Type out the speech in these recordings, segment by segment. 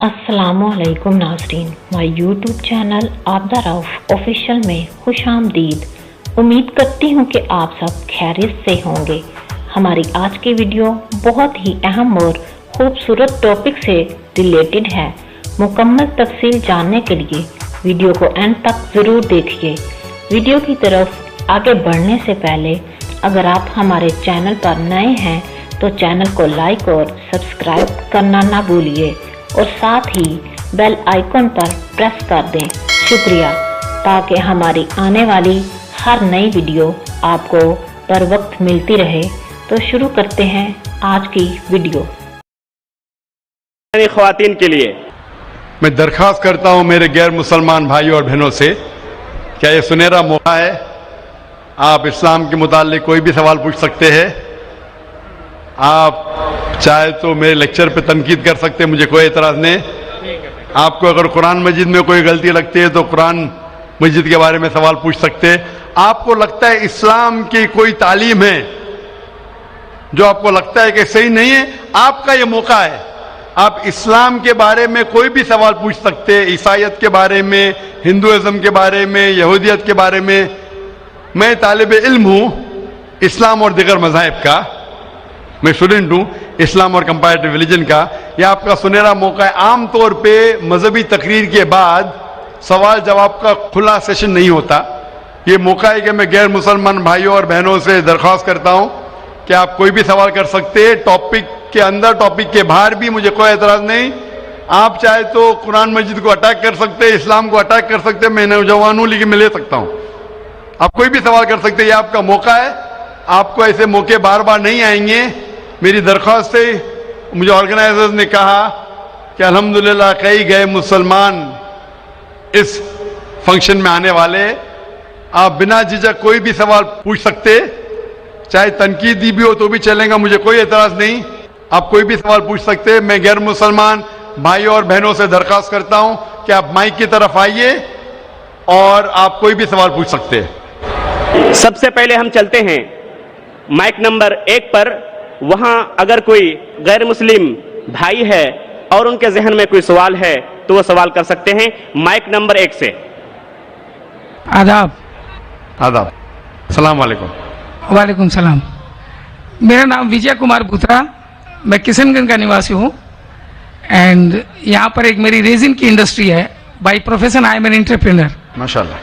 अस्सलामुअलैकुम नाज़रीन, my YouTube channel Abida Rauf official में खुशामदीद। उम्मीद करती हूँ कि आप सब खैरियत से होंगे। हमारी आज की वीडियो बहुत ही अहम और खूबसूरत टॉपिक से रिलेटेड है। मुकम्मल तफसील जानने के लिए वीडियो को एंड तक ज़रूर देखिए। वीडियो की तरफ आगे बढ़ने से पहले अगर आप हमारे चैनल पर नए हैं तो चैनल को लाइक और सब्सक्राइब करना ना भूलिए और साथ ही बेल आइकन पर प्रेस कर दें। शुक्रिया, ताकि हमारी आने वाली हर नई वीडियो आपको बर वक्त मिलती रहे। तो शुरू करते हैं आज की वीडियो। ख्वातीन के लिए मैं दरख्वास्त करता हूं मेरे गैर मुसलमान भाइयों और बहनों से, क्या ये सुनहरा मौका है? आप इस्लाम के मुताल्लिक कोई भी सवाल पूछ सकते हैं। आप चाहे तो मेरे लेक्चर पे तनकीद कर सकते हैं, मुझे कोई एतराज़ नहीं। आपको अगर कुरान मजीद में कोई गलती लगती है तो कुरान मजीद के बारे में सवाल पूछ सकते हैं। आपको लगता है इस्लाम की कोई तालीम है जो आपको लगता है कि सही नहीं है, आपका ये मौका है। आप इस्लाम के बारे में कोई भी सवाल पूछ सकते हैं, ईसाईयत के बारे में, हिंदुइज्म के बारे में, यहूदियत के बारे में। मैं तालिब इल्म हूँ इस्लाम और दीगर मज़ाहिब का, मैं स्टूडेंट हूँ इस्लाम और कंपैरेटिव रिलीजन का। यह आपका सुनहरा मौका है। आमतौर पे मजहबी तकरीर के बाद सवाल जवाब का खुला सेशन नहीं होता। ये मौका है कि मैं गैर मुसलमान भाइयों और बहनों से दरख्वास्त करता हूँ कि आप कोई भी सवाल कर सकते हैं, टॉपिक के अंदर, टॉपिक के बाहर भी, मुझे कोई एतराज़ नहीं। आप चाहे तो कुरान मजीद को अटैक कर सकते हैं, इस्लाम को अटैक कर सकते हैं। मैं नौजवान हूँ लेकिन मैं ले सकता हूँ। आप कोई भी सवाल कर सकते हैं, यह आपका मौका है। आपको ऐसे मौके बार बार नहीं आएंगे। मेरी दरख्वास्त से मुझे ऑर्गेनाइजर्स ने कहा कि अल्हम्दुलिल्लाह कई गए मुसलमान इस फंक्शन में आने वाले। आप बिना झिझक कोई भी सवाल पूछ सकते, चाहे तनकीदी भी हो तो भी चलेगा, मुझे कोई एतराज़ नहीं। आप कोई भी सवाल पूछ सकते। मैं गैर मुसलमान भाइयों और बहनों से दरख्वास्त करता हूं कि आप माइक की तरफ आइए और आप कोई भी सवाल पूछ सकते हैं। सबसे पहले हम चलते हैं माइक नंबर 1 पर। वहां अगर कोई गैर मुस्लिम भाई है और उनके जहन में कोई सवाल है तो वो सवाल कर सकते हैं। माइक नंबर 1 से। आदाब। आदाब। अस्सलाम वालेकुम। वालेकुम सलाम। मेरा नाम विजय कुमार बुत्रा, मैं किशनगंज का निवासी हूँ एंड यहाँ पर एक मेरी रेजिन की इंडस्ट्री है। By profession I am an entrepreneur. माशाल्लाह।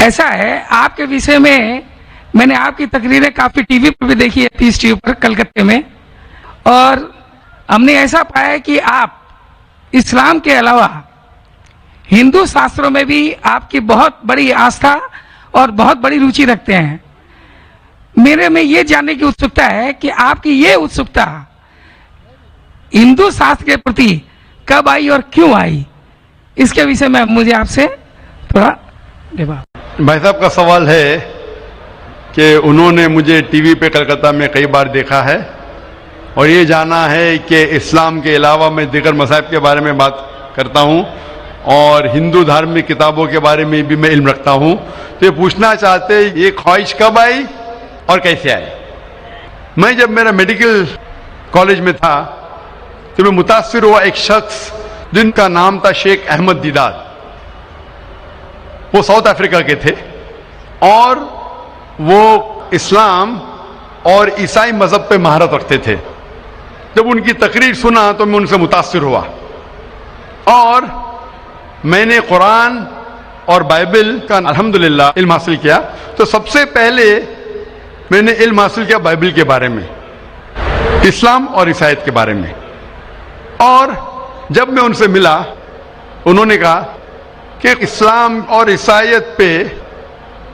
ऐसा है, आपके विषय में मैंने आपकी तकरीरें काफ़ी टीवी पर भी देखी है, पीस टीवी पर कलकत्ते में, और हमने ऐसा पाया है कि आप इस्लाम के अलावा हिंदू शास्त्रों में भी आपकी बहुत बड़ी आस्था और बहुत बड़ी रुचि रखते हैं। मेरे में ये जानने की उत्सुकता है कि आपकी ये उत्सुकता हिंदू शास्त्र के प्रति कब आई और क्यों आई, इसके विषय में मुझे आपसे थोड़ा जवाब। भाई साहब का सवाल है कि उन्होंने मुझे टीवी पे कलकत्ता में कई बार देखा है और ये जाना है कि इस्लाम के अलावा मैं दीगर मज़ाहिब के बारे में बात करता हूँ और हिंदू धार्मिक किताबों के बारे में भी मैं इल्म रखता हूँ। तो ये पूछना चाहते ये ख्वाहिश कब आई और कैसे आई। मैं जब मेरा मेडिकल कॉलेज में था तो मैं मुतासिर हुआ एक शख्स जिनका नाम था शेख अहमद दीदार। वो साउथ अफ्रीका के थे और वो इस्लाम और ईसाई मजहब पे महारत रखते थे। जब उनकी तकरीर सुना तो मैं उनसे मुतासिर हुआ और मैंने कुरान और बाइबल का अल्हम्दुलिल्लाह इल्म हासिल किया। तो सबसे पहले मैंने इल्म हासिल किया बाइबल के बारे में, इस्लाम और ईसाईयत के बारे में। और जब मैं उनसे मिला उन्होंने कहा कि इस्लाम और ईसाईयत पे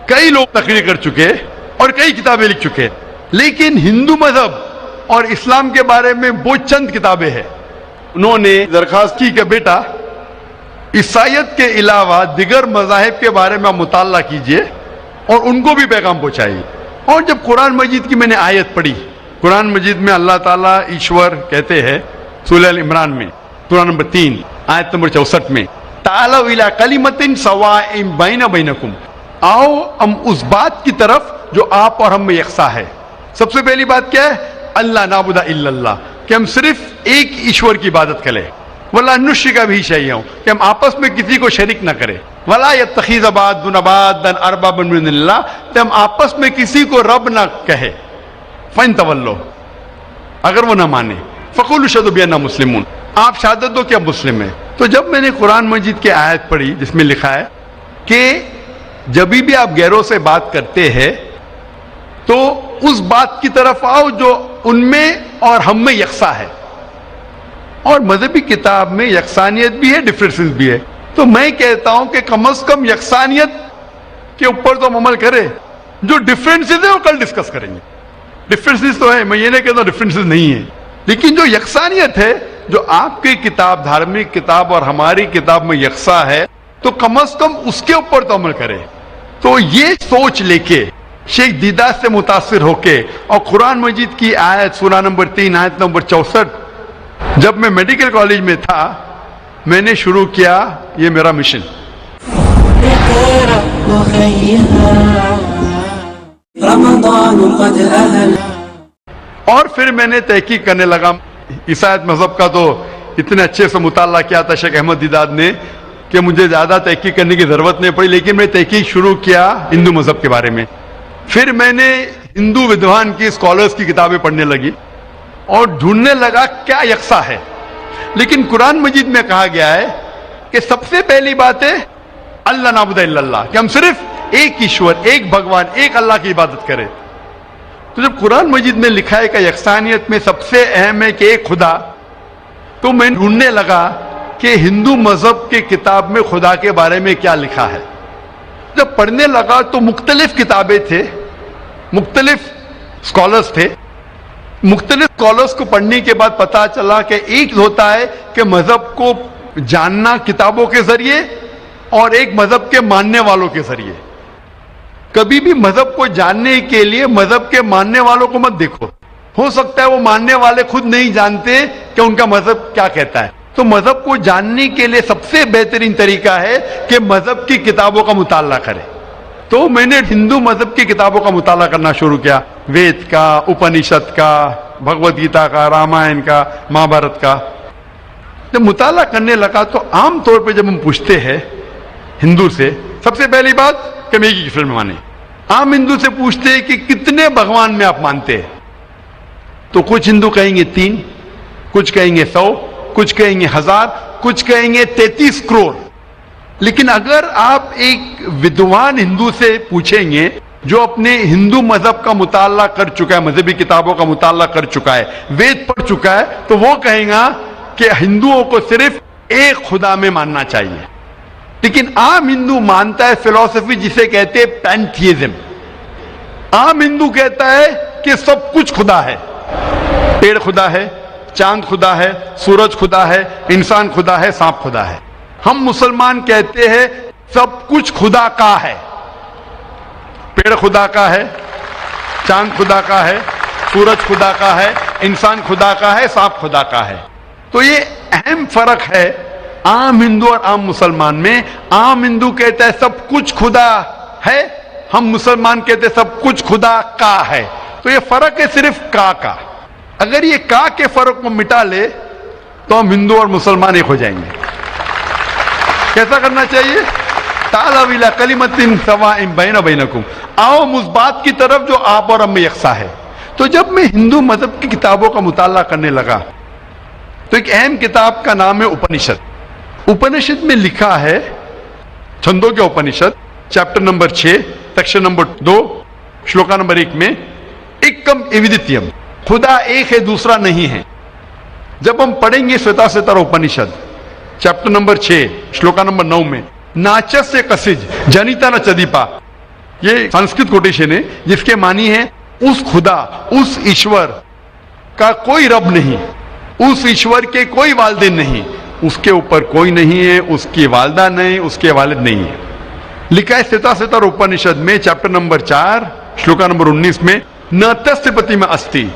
कई लोग तकरीर कर चुके और कई किताबें लिख चुके, लेकिन हिंदू मजहब और इस्लाम के बारे में बहुत चंद किताबें हैं। उन्होंने दरखास्त की कि बेटा ईसाईयत के अलावा दिगर मज़ाहिब के बारे में आप मुताला कीजिए और उनको भी पैगाम पहुंचाइए। और जब कुरान मजीद की मैंने आयत पढ़ी, कुरान मजीद में अल्लाह ताला ईश्वर कहते हैं सूरह अल इमरान में, सूरह नंबर 3 आयत नंबर 64 में, तालौ इला कलिमतिन सवाइन बैना बैनकुम, आओ हम उस बात की तरफ जो आप और हम में यकसा है। सबसे पहली बात क्या है? अल्लाह नाबुदा इल्लल्लाह, कि हम सिर्फ एक ईश्वर की इबादत करें। वला नुश्रिका भी शैय्यन, कि हम आपस में किसी को शरीक न करें। वला यत्तखिज़ बादुन बादन अरबाबन मिन दुनिल्लाह, तो हम आपस में किसी को रब ना कहे। फ़इन तवल्लो, अगर वो ना माने, फ़क़ूलू अशहदु बिअन्ना मुस्लिमून, आप शहादत दो कि आप मुस्लिम हैं। तो जब मैंने कुरान मजीद की आयत पढ़ी जिसमें लिखा है कि जब भी आप गैरों से बात करते हैं तो उस बात की तरफ आओ जो उनमें और हम में यकसा है, और मजहबी किताब में यकसानियत भी है, डिफरेंसेस भी है। तो मैं कहता हूं कि कम से कम यकसानियत के ऊपर तो हम अमल करें, जो डिफरेंसेस है वो कल डिस्कस करेंगे। डिफरेंसेस तो है, मैं ये नहीं कहता डिफरेंसेस नहीं है, लेकिन जो यकसानियत है, जो आपकी किताब, धार्मिक किताब और हमारी किताब में यकसा है, तो कम से कम उसके ऊपर तो अमल करें। तो ये सोच लेके शेख दीदा से मुतासिर होके और कुरान मजीद की आयत सूरा नंबर 3 आयत नंबर 64, जब मैं मेडिकल कॉलेज में था मैंने शुरू किया ये मेरा मिशन। और फिर मैंने तहकीक करने लगा। ईसाईयत मजहब का तो इतने अच्छे से मुताला किया था शेख अहमद दीदाद ने कि मुझे ज्यादा तहकीक करने की जरूरत नहीं पड़ी, लेकिन मैं तहकीक शुरू किया हिंदू मजहब के बारे में। फिर मैंने हिंदू विद्वान की, स्कॉलर्स की किताबें पढ़ने लगी और ढूंढने लगा क्या यकसा है। लेकिन कुरान मजीद में कहा गया है कि सबसे पहली बात है अल्लाह नाबुदा इल्लल्लाह, कि हम सिर्फ एक ईश्वर, एक भगवान, एक अल्लाह की इबादत करें। तो जब कुरान मजीद में लिखा है कि यकसानियत में सबसे अहम है कि एक खुदा, तो मैं ढूंढने लगा कि हिंदू मजहब की किताब में खुदा के बारे में क्या लिखा है। जब पढ़ने लगा तो मुख्तलिफ किताबें थे, मुख्तलिफ स्कॉलर्स थे। मुख्तलिफ स्कॉलर्स को पढ़ने के बाद पता चला कि एक होता है कि मजहब को जानना किताबों के जरिए और एक मजहब के मानने वालों के जरिए। कभी भी मजहब को जानने के लिए मजहब के मानने वालों को मत देखो, हो सकता है वो मानने वाले खुद नहीं जानते कि उनका मजहब क्या कहता है। तो मजहब को जानने के लिए सबसे बेहतरीन तरीका है कि मजहब की किताबों का मुताला करें। तो मैंने हिंदू मजहब की किताबों का मुताला करना शुरू किया, वेद का, उपनिषद का, भगवद गीता का, रामायण का, महाभारत का। जब मुताला करने लगा तो आमतौर पर जब हम पूछते हैं हिंदू से, सबसे पहली बात कि मैं एक ईश्वर में माने। आम हिंदू से पूछते हैं कि कितने भगवान में आप मानते हैं, तो कुछ हिंदू कहेंगे 3, कुछ कहेंगे 100, कुछ कहेंगे 1000, कुछ कहेंगे 33 करोड़। लेकिन अगर आप एक विद्वान हिंदू से पूछेंगे जो अपने हिंदू मजहब का मुताला कर चुका है, मजहबी किताबों का मुताला कर चुका है, वेद पढ़ चुका है, तो वो कहेगा कि हिंदुओं को सिर्फ एक खुदा में मानना चाहिए। लेकिन आम हिंदू मानता है फिलॉसफी जिसे कहते हैं पैंथियज्म। आम हिंदू कहता है कि सब कुछ खुदा है, पेड़ खुदा है, चांद खुदा है, सूरज खुदा है, इंसान खुदा है, सांप खुदा है। हम मुसलमान कहते हैं सब कुछ खुदा का है, पेड़ खुदा का है, चांद खुदा का है, सूरज खुदा का है, इंसान खुदा का है, सांप खुदा का है। तो ये अहम फर्क है आम हिंदू और आम मुसलमान में। आम हिंदू कहता है सब कुछ खुदा है, हम मुसलमान कहते हैं सब कुछ खुदा का है। तो ये फर्क है सिर्फ का। अगर ये का के फर्क को मिटा ले तो हम हिंदू और मुसलमान एक हो जाएंगे। कैसा करना चाहिए? तालव इला कलिमतिन सवाइन बैना बैनकुम, आओ उस बात की तरफ जो आप और हम में यकसा है। तो जब मैं हिंदू मजहब की किताबों का मुताला करने लगा तो एक अहम किताब का नाम है उपनिषद। उपनिषद में लिखा है, छंदों के Upanishad, chapter number 6, section number 2, shloka number 1 में, एकम एविदित्यम, खुदा एक है दूसरा नहीं है। जब हम पढ़ेंगे श्वेताश्वेतर उपनिषद चैप्टर नंबर 6 श्लोका नंबर 9 में, नाचस्य कसिज जनिता न चदीपा, ये संस्कृत कोटेशन है जिसके मानी है उस खुदा, उस ईश्वर का कोई रब नहीं, उस ईश्वर के कोई वालिदैन नहीं, उसके ऊपर कोई नहीं है, उसकी वालदा नहीं, उसके वालिद नहीं है। लिखा है श्वेताश्वेतर उपनिषद में चैप्टर नंबर 4 श्लोका नंबर 19 में, न तस्य प्रतिमा अस्ति,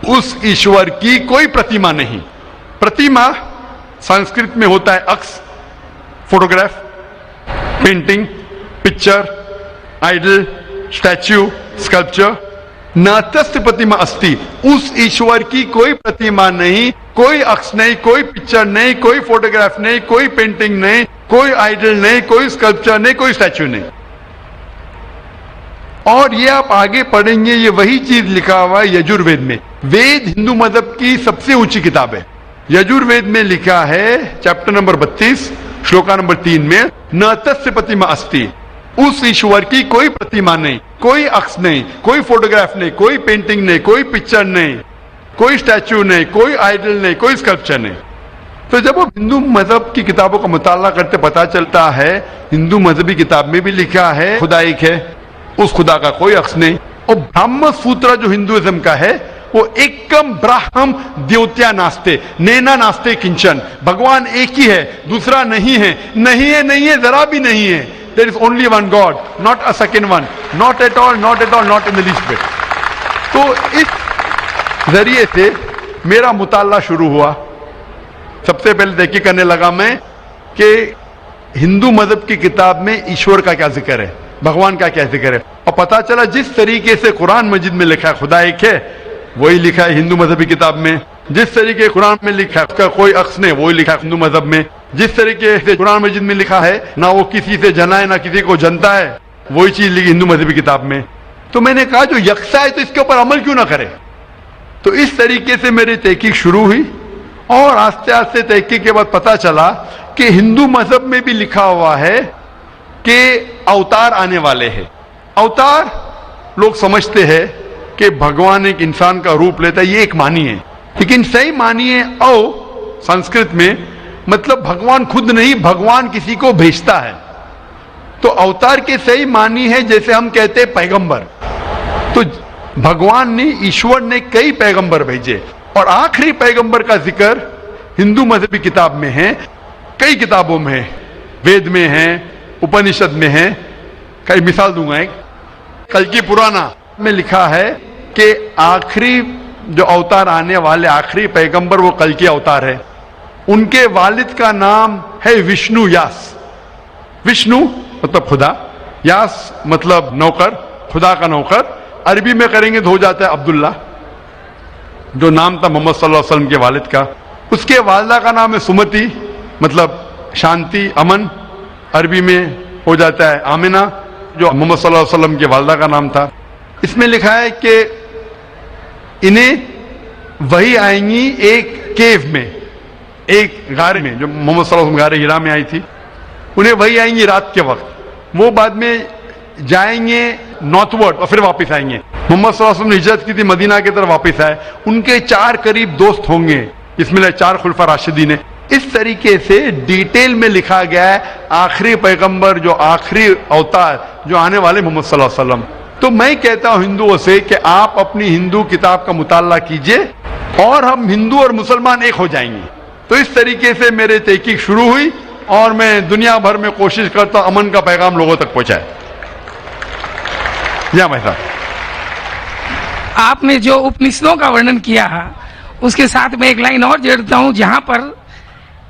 उस ईश्वर की कोई प्रतिमा नहीं। प्रतिमा संस्कृत में होता है अक्स, photograph, painting, picture, idol, statue, sculpture. न तस्य प्रतिमा अस्ति, उस ईश्वर की कोई प्रतिमा नहीं, कोई अक्ष नहीं, कोई पिक्चर नहीं, कोई फोटोग्राफ नहीं, कोई पेंटिंग नहीं, कोई आइडल नहीं, कोई स्कल्पचर नहीं, कोई स्टैच्यू नहीं। और ये आप आगे पढ़ेंगे, ये वही चीज लिखा हुआ है यजुर्वेद में। वेद हिंदू मजहब की सबसे ऊंची किताब है। यजुर्वेद में लिखा है चैप्टर नंबर 32 श्लोका नंबर 3 में, न तस्य प्रतिमा अस्ति, उस ईश्वर की कोई प्रतिमा नहीं, कोई अक्ष नहीं, कोई फोटोग्राफ नहीं, कोई पेंटिंग नहीं, कोई पिक्चर नहीं, कोई स्टैच्यू नहीं, कोई आइडल नहीं, कोई स्कल्पचर नहीं। तो जब आप हिंदू मजहब की किताबों का मुताला करते पता चलता है हिंदू मजहबी किताब में भी लिखा है खुदा एक है, उस खुदा का कोई अक्ष नहीं। और ब्राह्म सूत्र जो हिंदुइज्म का है वो एकम ब्राह्म द्योत्या नास्ते नैना नास्ते किंचन, भगवान एक ही है, दूसरा नहीं है, नहीं है, नहीं है, जरा भी नहीं है। There is only one God, not a second one, not at all, not at all, not in the least bit. तो इस जरिए से मेरा मुताला शुरू हुआ। सबसे पहले देखिए करने लगा मैं कि हिंदू मजहब की किताब में ईश्वर का क्या जिक्र है, भगवान का क्या जिक्र है। और पता चला जिस तरीके से कुरान मजीद में लिखा है खुदा एक है, वही लिखा है हिंदू मजहबी किताब में। जिस तरीके कुरान में लिखा है उसका कोई अक्स नहीं, वही लिखा है हिंदू मजहब में। जिस तरीके से कुरान मजीद में लिखा है ना वो किसी से जना है ना किसी को जनता है, वही चीज लिखी हिंदू मजहबी किताब में। तो मैंने कहा जो यकसा है तो इसके ऊपर अमल क्यों ना करे। तो इस तरीके से मेरी तहकीक शुरू हुई और आस्ते आस्ते तहकीक के बाद पता चला कि हिंदू मजहब में भी लिखा हुआ है कि अवतार आने वाले हैं। अवतार लोग समझते हैं कि भगवान एक इंसान का रूप लेता है, ये एक मानी है, लेकिन सही मानी है संस्कृत में मतलब भगवान खुद नहीं, भगवान किसी को भेजता है। तो अवतार के सही मानी है जैसे हम कहते हैं पैगंबर। तो भगवान ने, ईश्वर ने कई पैगंबर भेजे और आखिरी पैगंबर का जिक्र हिंदू मजहबी किताब में है, कई किताबों में है, वेद में है, उपनिषद में है। कई मिसाल दूंगा, एक कल्कि पुराना में लिखा है कि आखिरी जो अवतार आने वाले आखिरी पैगंबर वो कल्कि अवतार है। उनके वालिद का नाम है विष्णु यास। विष्णु मतलब खुदा, यास मतलब नौकर, खुदा का नौकर। अरबी में करेंगे तो हो जाता है अब्दुल्ला, जो नाम था मोहम्मद सल्लल्लाहु अलैहि वसल्लम के वालिद का। उसके वालिदा का नाम है सुमति, मतलब शांति, अमन। अरबी में हो जाता है आमिना, जो मोहम्मद सल्लल्लाहु अलैहि वसल्लम के वालिदा का नाम था। इसमें लिखा है कि इन्हें वही आएंगी एक केव में, एक गारे में, जो मोहम्मद सल्लल्लाहु अलैहि वसल्लम गारे हिरा में आई थी। उन्हें वही आएंगी रात के वक्त। वो बाद में जाएंगे नॉर्थवर्ड और फिर वापस आएंगे। मोहम्मद सल्लल्लाहु अलैहि वसल्लम ने हिजरत की थी, मदीना की तरफ वापस आए। उनके 4 करीब दोस्त होंगे, इसमें 4 खुलफा राशिदीन है। इस तरीके से डिटेल में लिखा गया है आखिरी पैगंबर, जो आखिरी अवतार जो आने वाले मोहम्मद सल्लल्लाहु अलैहि वसल्लम। तो मैं कहता हूं हिंदुओं से कि आप अपनी हिंदू किताब का मुताला कीजिए और हम हिंदू और मुसलमान एक हो जाएंगे। तो इस तरीके से मेरी तहकीक शुरू हुई और मैं दुनिया भर में कोशिश करता हूं अमन का पैगाम लोगों तक पहुंचाए। या भाई साहब, आपने जो उपनिषदों का वर्णन किया उसके साथ में एक लाइन और जोड़ता हूं, जहां पर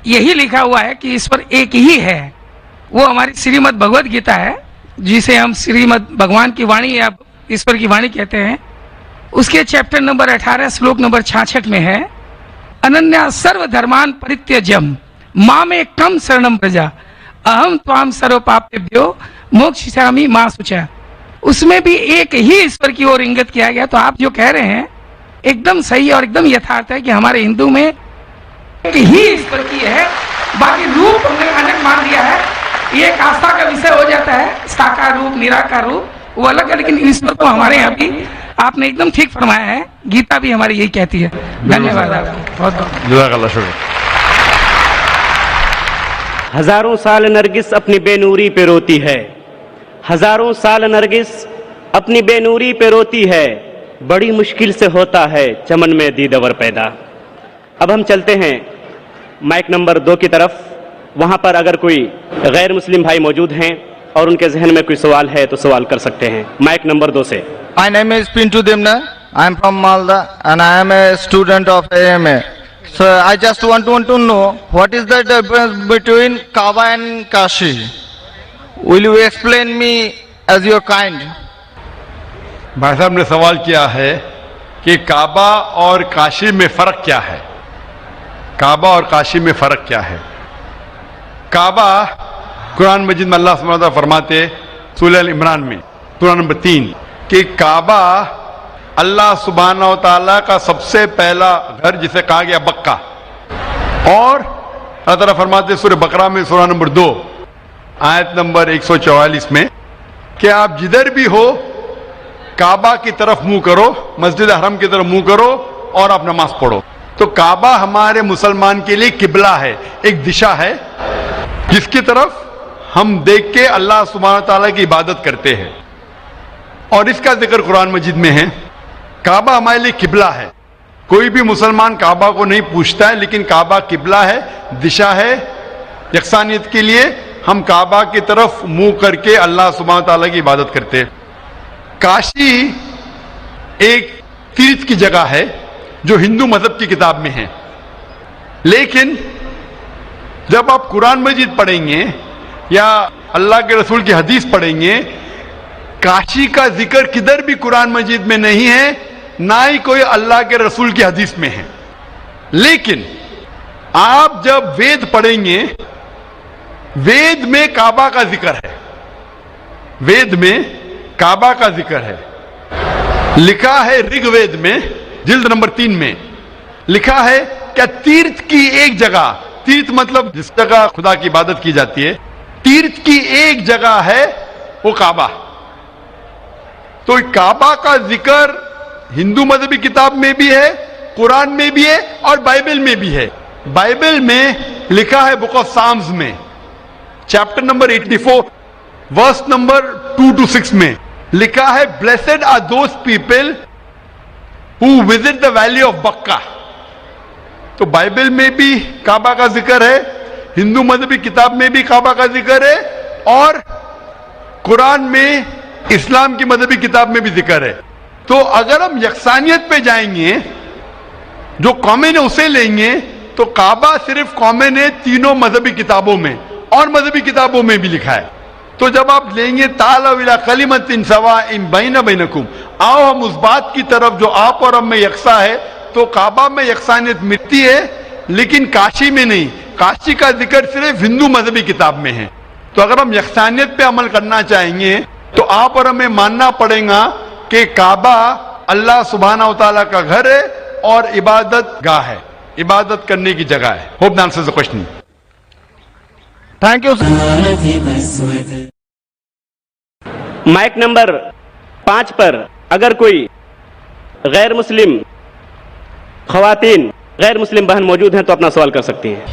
यही लिखा हुआ है कि ईश्वर एक ही है। वो हमारी श्रीमद् भगवद गीता है, जिसे हम श्रीमद् भगवान की वाणी या ईश्वर की वाणी कहते हैं। उसके चैप्टर नंबर 18 श्लोक नंबर 66 में है, अनन्या सर्व धर्मान परित्यज्यम मामे कम शरणम प्रजा अहम त्वाम सर्व पापेभ्यो मोक्षयिष्यामि मा शुचा। उसमें भी एक ही ईश्वर की ओर इंगित किया गया। तो आप जो कह रहे हैं एकदम सही और एकदम यथार्थ है कि हमारे हिंदू में एक ही ईश्वर की है, बाकी रूप हमने अनेक मान दिया है। ये एक आस्था का विषय हो जाता है, साकार रूप निराकार रूप वो अलग है, लेकिन ईश्वर को हमारे यहाँ भी आपने एकदम ठीक फरमाया है। गीता भी हमारी यही कहती है। धन्यवाद आपको, बहुत बहुत जज़ाकल्लाह शुक्र। हजारों साल नरगिस अपनी बेनूरी पे रोती है, हजारों साल नरगिस अपनी बेनूरी पे रोती है, बड़ी मुश्किल से होता है चमन में दीदवर पैदा। अब हम चलते हैं माइक नंबर 2 की तरफ। वहां पर अगर कोई गैर मुस्लिम भाई मौजूद हैं और उनके जहन में कोई सवाल है तो सवाल कर सकते हैं। माइक नंबर 2 से। My name is Pintu Demna. I am from Malda and I am a student of AMA. So I just want to know what is the difference between Kaaba and Kashi. Will you explain me as your kind? भाई साहब ने सवाल किया है कि काबा और काशी में फर्क क्या है। काबा और काशी में फर्क क्या है। काबा कुरान मजीद में अल्लाह सुब्हानहू व तआला फरमाते सूरह अल इमरान में सूरह नंबर 3 कि काबा अल्लाह सुब्हानहू व तआला का सबसे पहला घर जिसे कहा गया बक्का। और अल्लाह ताला फरमाते सूरह बकरा में सूरह नंबर 2 आयत नंबर 144 में कि आप जिधर भी हो काबा की तरफ मुंह करो, मस्जिद हरम की तरफ मुंह करो और आप नमाज पढ़ो। तो काबा हमारे मुसलमान के लिए किबला है, एक दिशा है जिसकी तरफ हम देख के अल्लाह सुब्हानहू व तआला की इबादत करते हैं। और इसका जिक्र कुरान मजीद में है। काबा हमारे लिए किबला है। कोई भी मुसलमान काबा को नहीं पूछता है, लेकिन काबा किबला है, दिशा है यकसानियत के लिए। हम काबा की तरफ मुंह करके अल्लाह सुब्हानहू व तआला की इबादत करते हैं। काशी एक तीर्थ की जगह है जो हिंदू मजहब की किताब में है, लेकिन जब आप कुरान मजीद पढ़ेंगे या अल्लाह के रसूल की हदीस पढ़ेंगे, काशी का जिक्र किधर भी कुरान मजीद में नहीं है, ना ही कोई अल्लाह के रसूल की हदीस में है। लेकिन आप जब वेद पढ़ेंगे, वेद में काबा का जिक्र है। वेद में काबा का जिक्र है। लिखा है ऋग्वेद में जिल्द नंबर 3 में लिखा है क्या तीर्थ की एक जगह, तीर्थ मतलब जिस जगह खुदा की इबादत की जाती है, तीर्थ की एक जगह है वो काबा। तो काबा का जिक्र हिंदू मजहबी किताब में भी है, कुरान में भी है और बाइबल में भी है। बाइबल में लिखा है बुक ऑफ साम्स में chapter number 84 verse number 2 to 6 में लिखा है blessed are those people who visit the valley of Baca. तो बाइबल में भी काबा का जिक्र है, हिंदू मजहबी किताब में भी काबा का जिक्र है और कुरान में, इस्लाम की मजहबी किताब में भी जिक्र है। तो अगर हम यकसानियत पे जाएंगे, जो कॉमन है उसे लेंगे, तो काबा सिर्फ कॉमन है तीनों मजहबी किताबों में और मजहबी किताबों में भी लिखा है। तो जब आप लेंगे तालव इला कलिमतिन सवाइन बैना बैनकुम, आओ हम उस बात की तरफ जो आप और हम में यकसा है, तो काबा में यकसानियत मिलती है लेकिन काशी में नहीं। काशी का जिक्र सिर्फ हिंदू मजहबी किताब में है। तो अगर हम यकसानियत पे अमल करना चाहेंगे तो आप और हमें मानना पड़ेगा कि काबा अल्लाह सुब्हानहू व तआला का घर है और इबादत गाह है, इबादत करने की जगह है। Hope that answers the question. Thank you. Mike number 5 पर अगर कोई गैर मुस्लिम खवातीन, गैर मुस्लिम बहन मौजूद हैं तो अपना सवाल कर सकती हैं।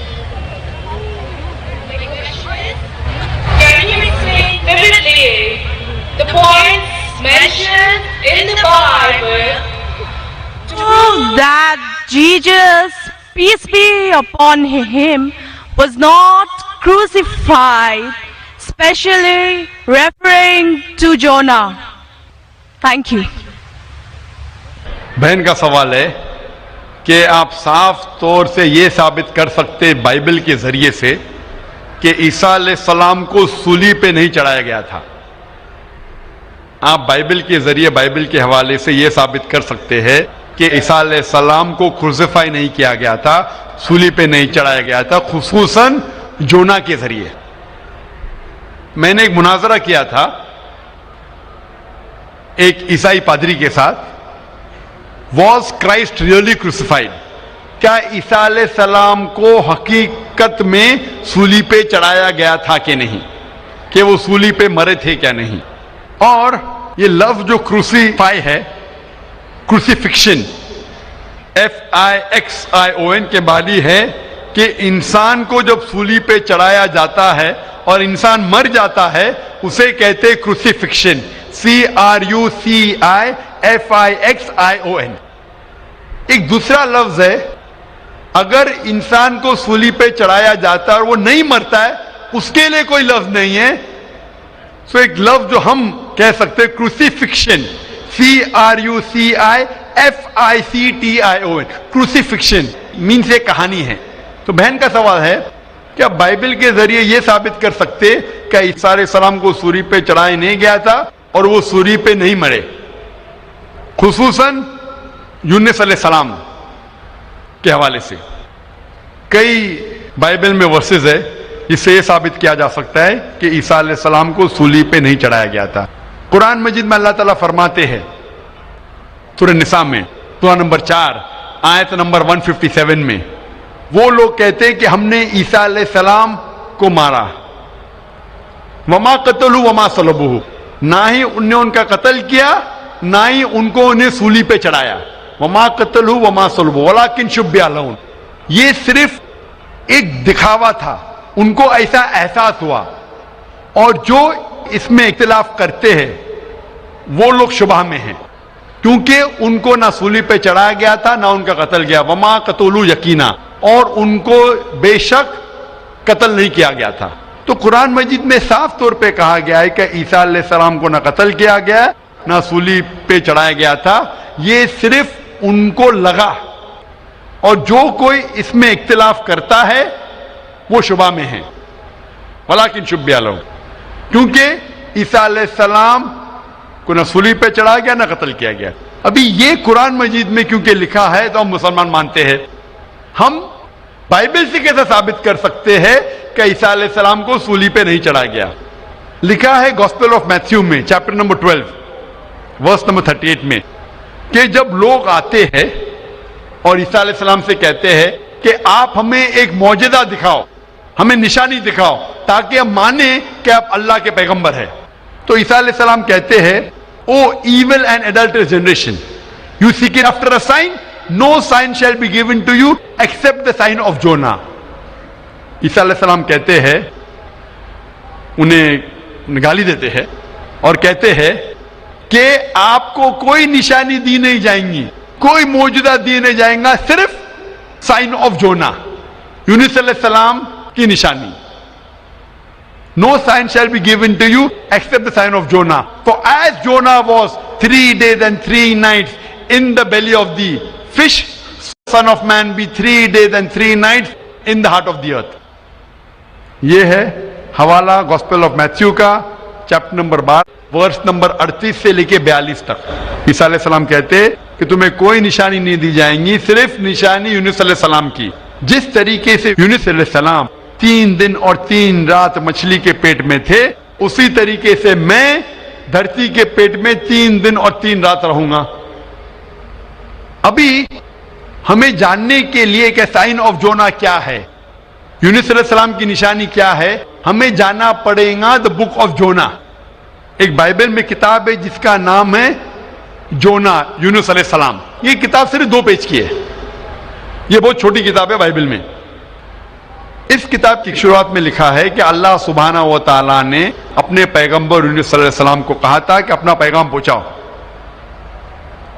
Can you explain vividly the points mentioned in the Bible prove that Jesus, peace be upon him, was not crucified, especially referring to Jonah? Thank you. बहन का सवाल है कि आप साफ तौर से यह साबित कर सकते बाइबल के जरिए से कि ईसा अलैहिस्सलाम को सूली पे नहीं चढ़ाया गया था। आप बाइबल के जरिए, बाइबल के हवाले से यह साबित कर सकते हैं कि ईसा अलैहिस्सलाम को क्रूसिफाई नहीं किया गया था, सूली पे नहीं चढ़ाया गया था, खुसूसन जोना के जरिए। मैंने एक मुनाजरा किया था एक ईसाई पादरी के साथ, वॉज क्राइस्ट रियली क्रूसिफाइड? क्या ईसा अलैहिस्सलाम को हकीकत में सूली पे चढ़ाया गया था कि नहीं, कि वो सूली पे मरे थे क्या नहीं? और ये लफ्ज जो क्रूसीफाई है, क्रूसीफिक्शन, FIXION के बाली है कि इंसान को जब सूली पे चढ़ाया जाता है और इंसान मर जाता है उसे कहते हैं क्रूसीफिक्शन, CRUCIFIXION। एक दूसरा लफ्ज है, अगर इंसान को सूली पे चढ़ाया जाता है और वो नहीं मरता है, उसके लिए कोई लफ्ज नहीं है। सो एक लफ्ज जो हम कह सकते हैं क्रूसीफिक्शन, CRUCIFICTION, क्रूसीफिक्शन मीन्स एक कहानी है। तो बहन का सवाल है क्या बाइबल के जरिए यह साबित कर सकते क्या ईसा अलैहिस्सलाम को सूली पे चढ़ाया नहीं गया था और वो सूली पे नहीं मरे? खुसूसन यूनुस अलैहिस्सलाम के हवाले से कई बाइबल में वर्सेस है जिससे यह साबित किया जा सकता है कि ईसा अलैहिस्सलाम को सूली पे नहीं चढ़ाया गया था। कुरान मजीद में अल्लाह ताला फरमाते हैं सूरह निसा में सूरह नंबर 4 आयत नंबर 157 में, वो लोग कहते हैं कि हमने ईसा अलैहिस्सलाम को मारा, वमा कतलू वमा सलबुहु, ना ही उनने उनका कत्ल किया ना ही उनको उन्हें सूली पे चढ़ाया। वमा कतलू वमा सलबुहु वलाकिन शुब्बिहा लहुम, ये सिर्फ एक दिखावा था, उनको ऐसा एहसास हुआ। और जो इसमें इख्तिलाफ करते हैं वो लोग शुबह में हैं, क्योंकि उनको ना सूली पे चढ़ाया गया था ना उनका कत्ल किया। वमा कतलू यकीना, और उनको बेशक कत्ल नहीं किया गया था। तो कुरान मजीद में साफ तौर पे कहा गया है कि ईसा अलैहिस्सलाम को ना कत्ल किया गया ना सूली पे चढ़ाया गया था, ये सिर्फ उनको लगा। और जो कोई इसमें इख्तिलाफ करता है वो शुबा में है, वलाकिन शुब्बिहा लहुम, क्योंकि ईसा अलैहिस्सलाम को ना सूली पे चढ़ाया गया ना कत्ल किया गया। अभी ये कुरान मजीद में क्योंकि लिखा है तो हम मुसलमान मानते हैं। हम बाइबल से कैसे साबित कर सकते हैं कि ईसा अलैहिस्सलाम को सूली पे नहीं चढ़ाया गया? लिखा है गॉस्पेल ऑफ मैथ्यू में चैप्टर नंबर 12 वर्स नंबर 38 में कि जब लोग आते हैं और ईसा अलैहिस्सलाम से कहते हैं कि आप हमें एक मौजज़ा दिखाओ, हमें निशानी दिखाओ ताकि हम माने कि आप अल्लाह के पैगंबर हैं, तो ईसा अलैहिस्सलाम कहते हैं, O evil and adulterous generation, you seek after a sign, no sign shall be given to you except the sign of Jonah. ईसा अलैहिस्सलाम कहते हैं, उन्हें गाली देते हैं और कहते हैं कि आपको कोई निशानी दी नहीं जाएंगी, कोई मौजूदा दी नहीं जाएगा, सिर्फ साइन ऑफ जोना, यूनुस अलैहिस्सलाम की निशानी। No sign shall be given to you except the sign of Jonah. For as Jonah was 3 days and 3 nights in the belly of the fish, Son of Man be 3 days and 3 nights in the heart of the earth. ये है हवाला gospel of Matthew का chapter number 12 verse number 38 से लेके 42 तक। ईसा अलैहिस्सलाम कहते कि तुम्हें कोई निशानी नहीं दी जाएंगी, सिर्फ निशानी यूनुस अलैहिस्सलाम की। जिस तरीके से यूनुस अलैहिस्सलाम 3 दिन और 3 रात मछली के पेट में थे, उसी तरीके से मैं धरती के पेट में 3 दिन और 3 रात रहूंगा। अभी हमें जानने के लिए कि साइन ऑफ जोना क्या है, यूनुस अलैहिस्सलाम की निशानी क्या है, हमें जाना पड़ेगा द बुक ऑफ जोना। एक बाइबल में किताब है जिसका नाम है जोना यूनुस अलैहिस्सलाम। ये किताब सिर्फ 2 पेज की है, ये बहुत छोटी किताब है बाइबल में। इस किताब की शुरुआत में लिखा है कि अल्लाह सुब्हानहू व तआला ने अपने पैगंबर यूनुस अलैहिस्सलाम को कहा था कि अपना पैगाम पहुंचाओ,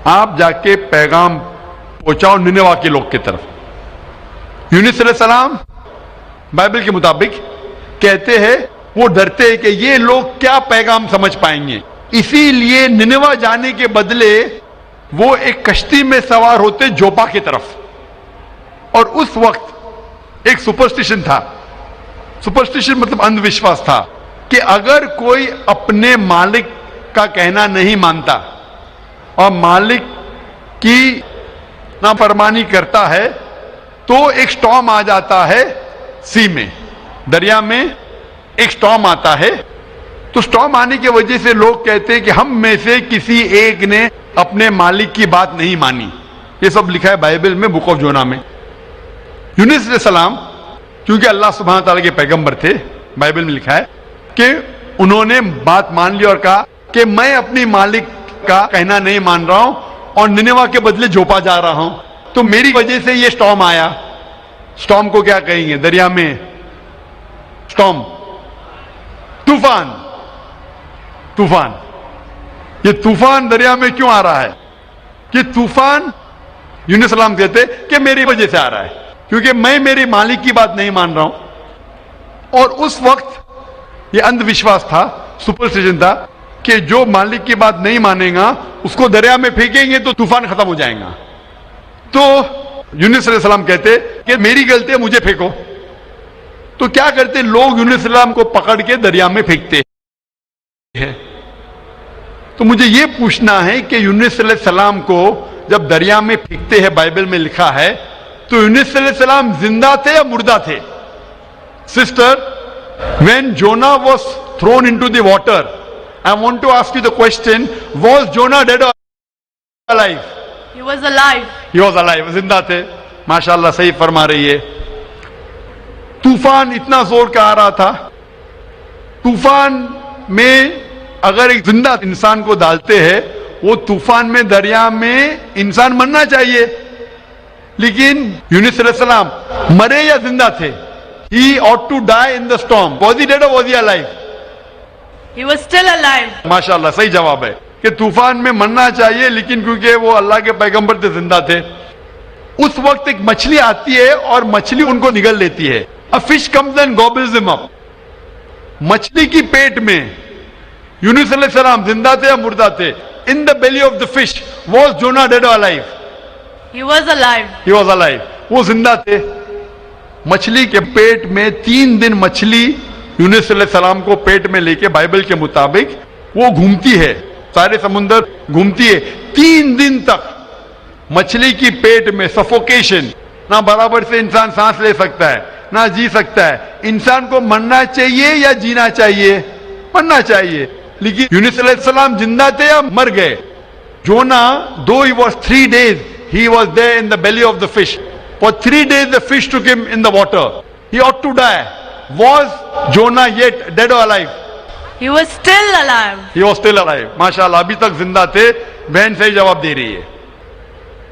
आप जाके पैगाम पहुंचाओ निनेवा के लोग की तरफ। यूनुस अलैहिस्सलाम बाइबल के मुताबिक कहते हैं वो डरते हैं कि ये लोग क्या पैगाम समझ पाएंगे, इसीलिए निनेवा जाने के बदले वो एक कश्ती में सवार होते जोपा की तरफ। और उस वक्त एक सुपरस्टिशन था, सुपरस्टिशन मतलब अंधविश्वास था कि अगर कोई अपने मालिक का कहना नहीं मानता और मालिक की नाफरमानी करता है तो एक स्टॉर्म आ जाता है सी में, दरिया में एक स्टॉर्म आता है। तो स्टॉर्म आने की वजह से लोग कहते हैं कि हम में से किसी एक ने अपने मालिक की बात नहीं मानी। ये सब लिखा है बाइबल में बुक ऑफ जोना में। यूनुस अलैहिस्सलाम क्योंकि अल्लाह सुब्हानहू व तआला के पैगंबर थे, बाइबल में लिखा है कि उन्होंने बात मान ली और कहा कि मैं अपनी मालिक का कहना नहीं मान रहा हूं और निनेवा के बदले जोपा जा रहा हूं, तो मेरी वजह से ये स्टॉर्म आया। स्टॉर्म को क्या कहेंगे दरिया में? स्टॉर्म, तूफान। तूफान, ये तूफान दरिया में क्यों आ रहा है? कि तूफान यूनुस अलैहिस्सलाम कहते कि मेरी वजह से आ रहा है, क्योंकि मैं मेरे मालिक की बात नहीं मान रहा हूं। और उस वक्त ये अंधविश्वास था, सुपरस्टिशन था कि जो मालिक की बात नहीं मानेगा उसको दरिया में फेंकेंगे तो तूफान खत्म हो जाएगा। तो यूनुस अलैहिस्सलाम कहते कि मेरी गलती है, मुझे फेंको। तो क्या करते लोग यूनुस अलैहिस्सलाम को पकड़ के दरिया में फेंकते हैं। तो मुझे ये पूछना है कि यूनुस अलैहिस्सलाम को जब दरिया में फेंकते हैं, बाइबल में लिखा है, तो यूनुस अलैहिस्सलाम जिंदा थे या मुर्दा थे? Sister, when Jonah was thrown into the water, I want to ask you the question, was Jonah dead or alive? He was alive. He was alive, जिंदा थे। माशाल्लाह, सही फरमा रही है। तूफान इतना जोर का आ रहा था, तूफान में अगर एक जिंदा इंसान को डालते हैं, वो तूफान में, दरिया में इंसान मरना चाहिए, लेकिन यूनुस अलैहिस्सलाम मरे या जिंदा थे? He ought to die in the storm. Was he dead or was he alive? He was still alive. माशाल्लाह, सही जवाब है कि तूफान में मरना चाहिए, लेकिन क्योंकि वो अल्लाह के पैगंबर थे, जिंदा थे। उस वक्त एक मछली आती है और मछली उनको निगल लेती है। A fish comes and gobbles him up. मछली की पेट में यूनुस अलैहिस्सलाम जिंदा थे या मुर्दा थे? In the belly of the fish, was Jonah dead or alive? He was alive. He was alive. वो जिंदा थे। मछली के पेट में 3 दिन मछली यूनुस अलैहिस्सलाम को पेट में लेके, बाइबल के मुताबिक वो घूमती है, सारे समुंदर घूमती है 3 दिन तक। मछली की पेट में सफोकेशन, ना बराबर से इंसान सांस ले सकता है, ना जी सकता है। इंसान को मरना चाहिए या जीना चाहिए? मरना चाहिए। लेकिन यूनुस अलैहिस्सलाम जिंदा थे या मर गए? जोना, दो he was 3 days, he was there in the belly of the fish. For 3 days the fish took him in the water. He ought to die. Was Jonah yet dead or alive? He was still alive. He was still alive. माशाल्लाह, अभी तक जिंदा थे। बहन सही जवाब दे रही है।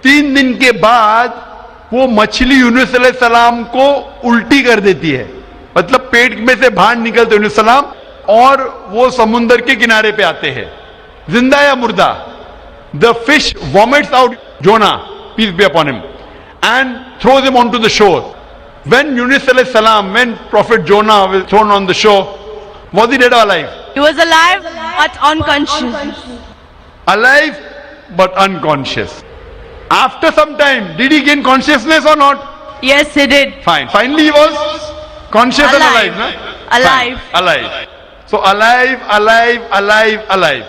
3 दिन के बाद वो मछली यूनुस अलैहिस्सलाम को उल्टी कर देती है, मतलब पेट में से बाहर निकलते यूनुस अलैहिस्सलाम, और वो समुंदर के किनारे पे आते हैं। जिंदा या मुर्दा? The fish vomits out Jonah, peace be upon him, and throws him onto the shore. When Yunus alayhi salam, when Prophet Jonah was thrown on the shore, was he dead or alive? He was alive but unconscious. Alive but unconscious. After some time, did he gain consciousness or not? Yes, he did. Fine. Finally, he was conscious and alive, na? Alive. Fine. Alive. So alive, alive, alive, alive.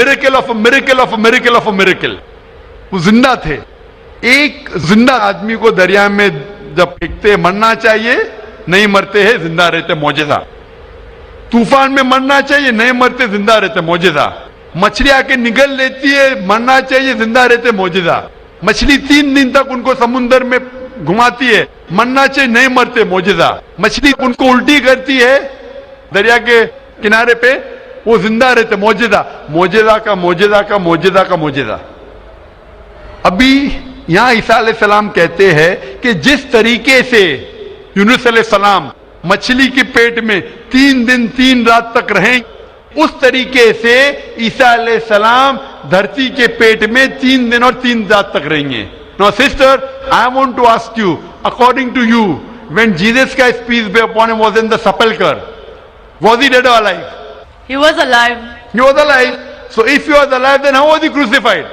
Miracle of a miracle of a miracle of a miracle. वो जिंदा थे। एक जिंदा आदमी को दरिया में जब फेंकते, मरना चाहिए, नहीं मरते हैं, जिंदा रहते, मौजज़ा। तूफान में मरना चाहिए, नहीं मरते, जिंदा रहते, मौजज़ा। मछली आके निगल लेती है, मरना चाहिए, जिंदा रहते, मौजज़ा। मछली 3 दिन तक उनको समुंदर में घुमाती है, मरना चाहिए, नहीं मरते, मौजज़ा। मछली उनको उल्टी करती है दरिया के किनारे पे, वो जिंदा रहते, मौजज़ा। मौजज़ा का मौजज़ा का मौजज़ा का मौजज़ा। अभी यहां ईसा अलैहिस्सलाम कहते हैं कि जिस तरीके से यूनुस अलैहिस्सलाम मछली के पेट में 3 दिन 3 रात तक रहें, उस तरीके से ईसा अलैहिस्सलाम धरती के पेट में 3 दिन और 3 रात तक रहेंगे। Now sister, I want to ask you, according to you, when Jesus Christ, peace be upon him, was in the sepulcher, was he dead or alive? He was alive. He was alive. So if he was alive, then how was he crucified?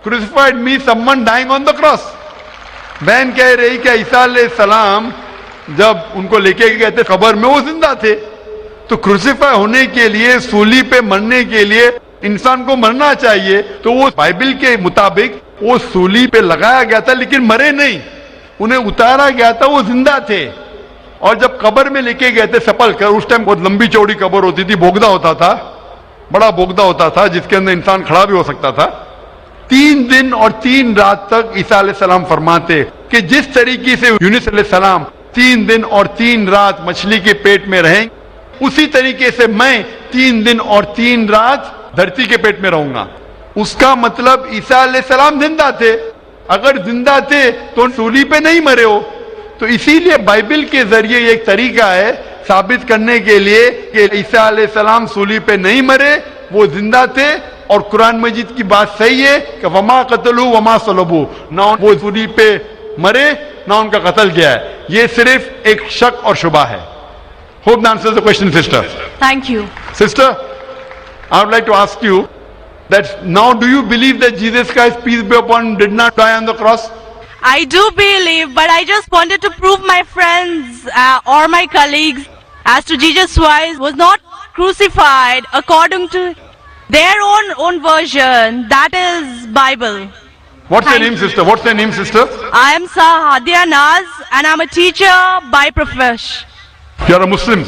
Crucified means someone dying on the cross. बहन कह रही कि ईसा अलैहिस्सलाम जब उनको लेके गए थे कब्र में, वो जिंदा थे। तो क्रूसिफाई होने के लिए, सूली पे मरने के लिए इंसान को मरना चाहिए। तो वो बाइबल के मुताबिक वो सूली पे लगाया गया था, लेकिन मरे नहीं, उन्हें उतारा गया था, वो जिंदा थे। और जब कब्र में लेके गए थे सेपल्कर, उस टाइम बहुत लंबी चौड़ी कब्र होती थी, बोगदा होता था, बड़ा बोगदा होता था, जिसके अंदर इंसान खड़ा भी हो सकता था। 3 दिन और 3 रात तक ईसा अलैहिस्सलाम फरमाते कि जिस तरीके से यूनुस अलैहिस्सलाम 3 दिन और 3 रात मछली के पेट में रहें, उसी तरीके से मैं 3 दिन और 3 रात धरती के पेट में रहूंगा। उसका मतलब ईसा अलैहिस्सलाम जिंदा थे। अगर जिंदा थे तो सूली पे नहीं मरे हो। तो इसीलिए बाइबल के जरिए एक तरीका है साबित करने के लिए कि ईसा अलैहिस्सलाम सूली पे नहीं मरे, वो जिंदा थे। और कुरान मजीद की बात सही है कि वमा कतलू वमा सलबू, ना वो सूली पे मरे ना उनका कत्ल किया है। ये सिर्फ एक शक और शुबा है। Hope that answers the question sister. Thank you. Sister, I would like to ask you that now do you believe that Jesus Christ, peace be upon him, did not die on the cross? I do believe, but I just wanted to prove my friends or my colleagues as to Jesus Christ was not crucified according to Their own version, that is Bible. What's your name, sister? What's your name, sister? I am Sahadia Naz and I'm a teacher by profession. You're a Muslim.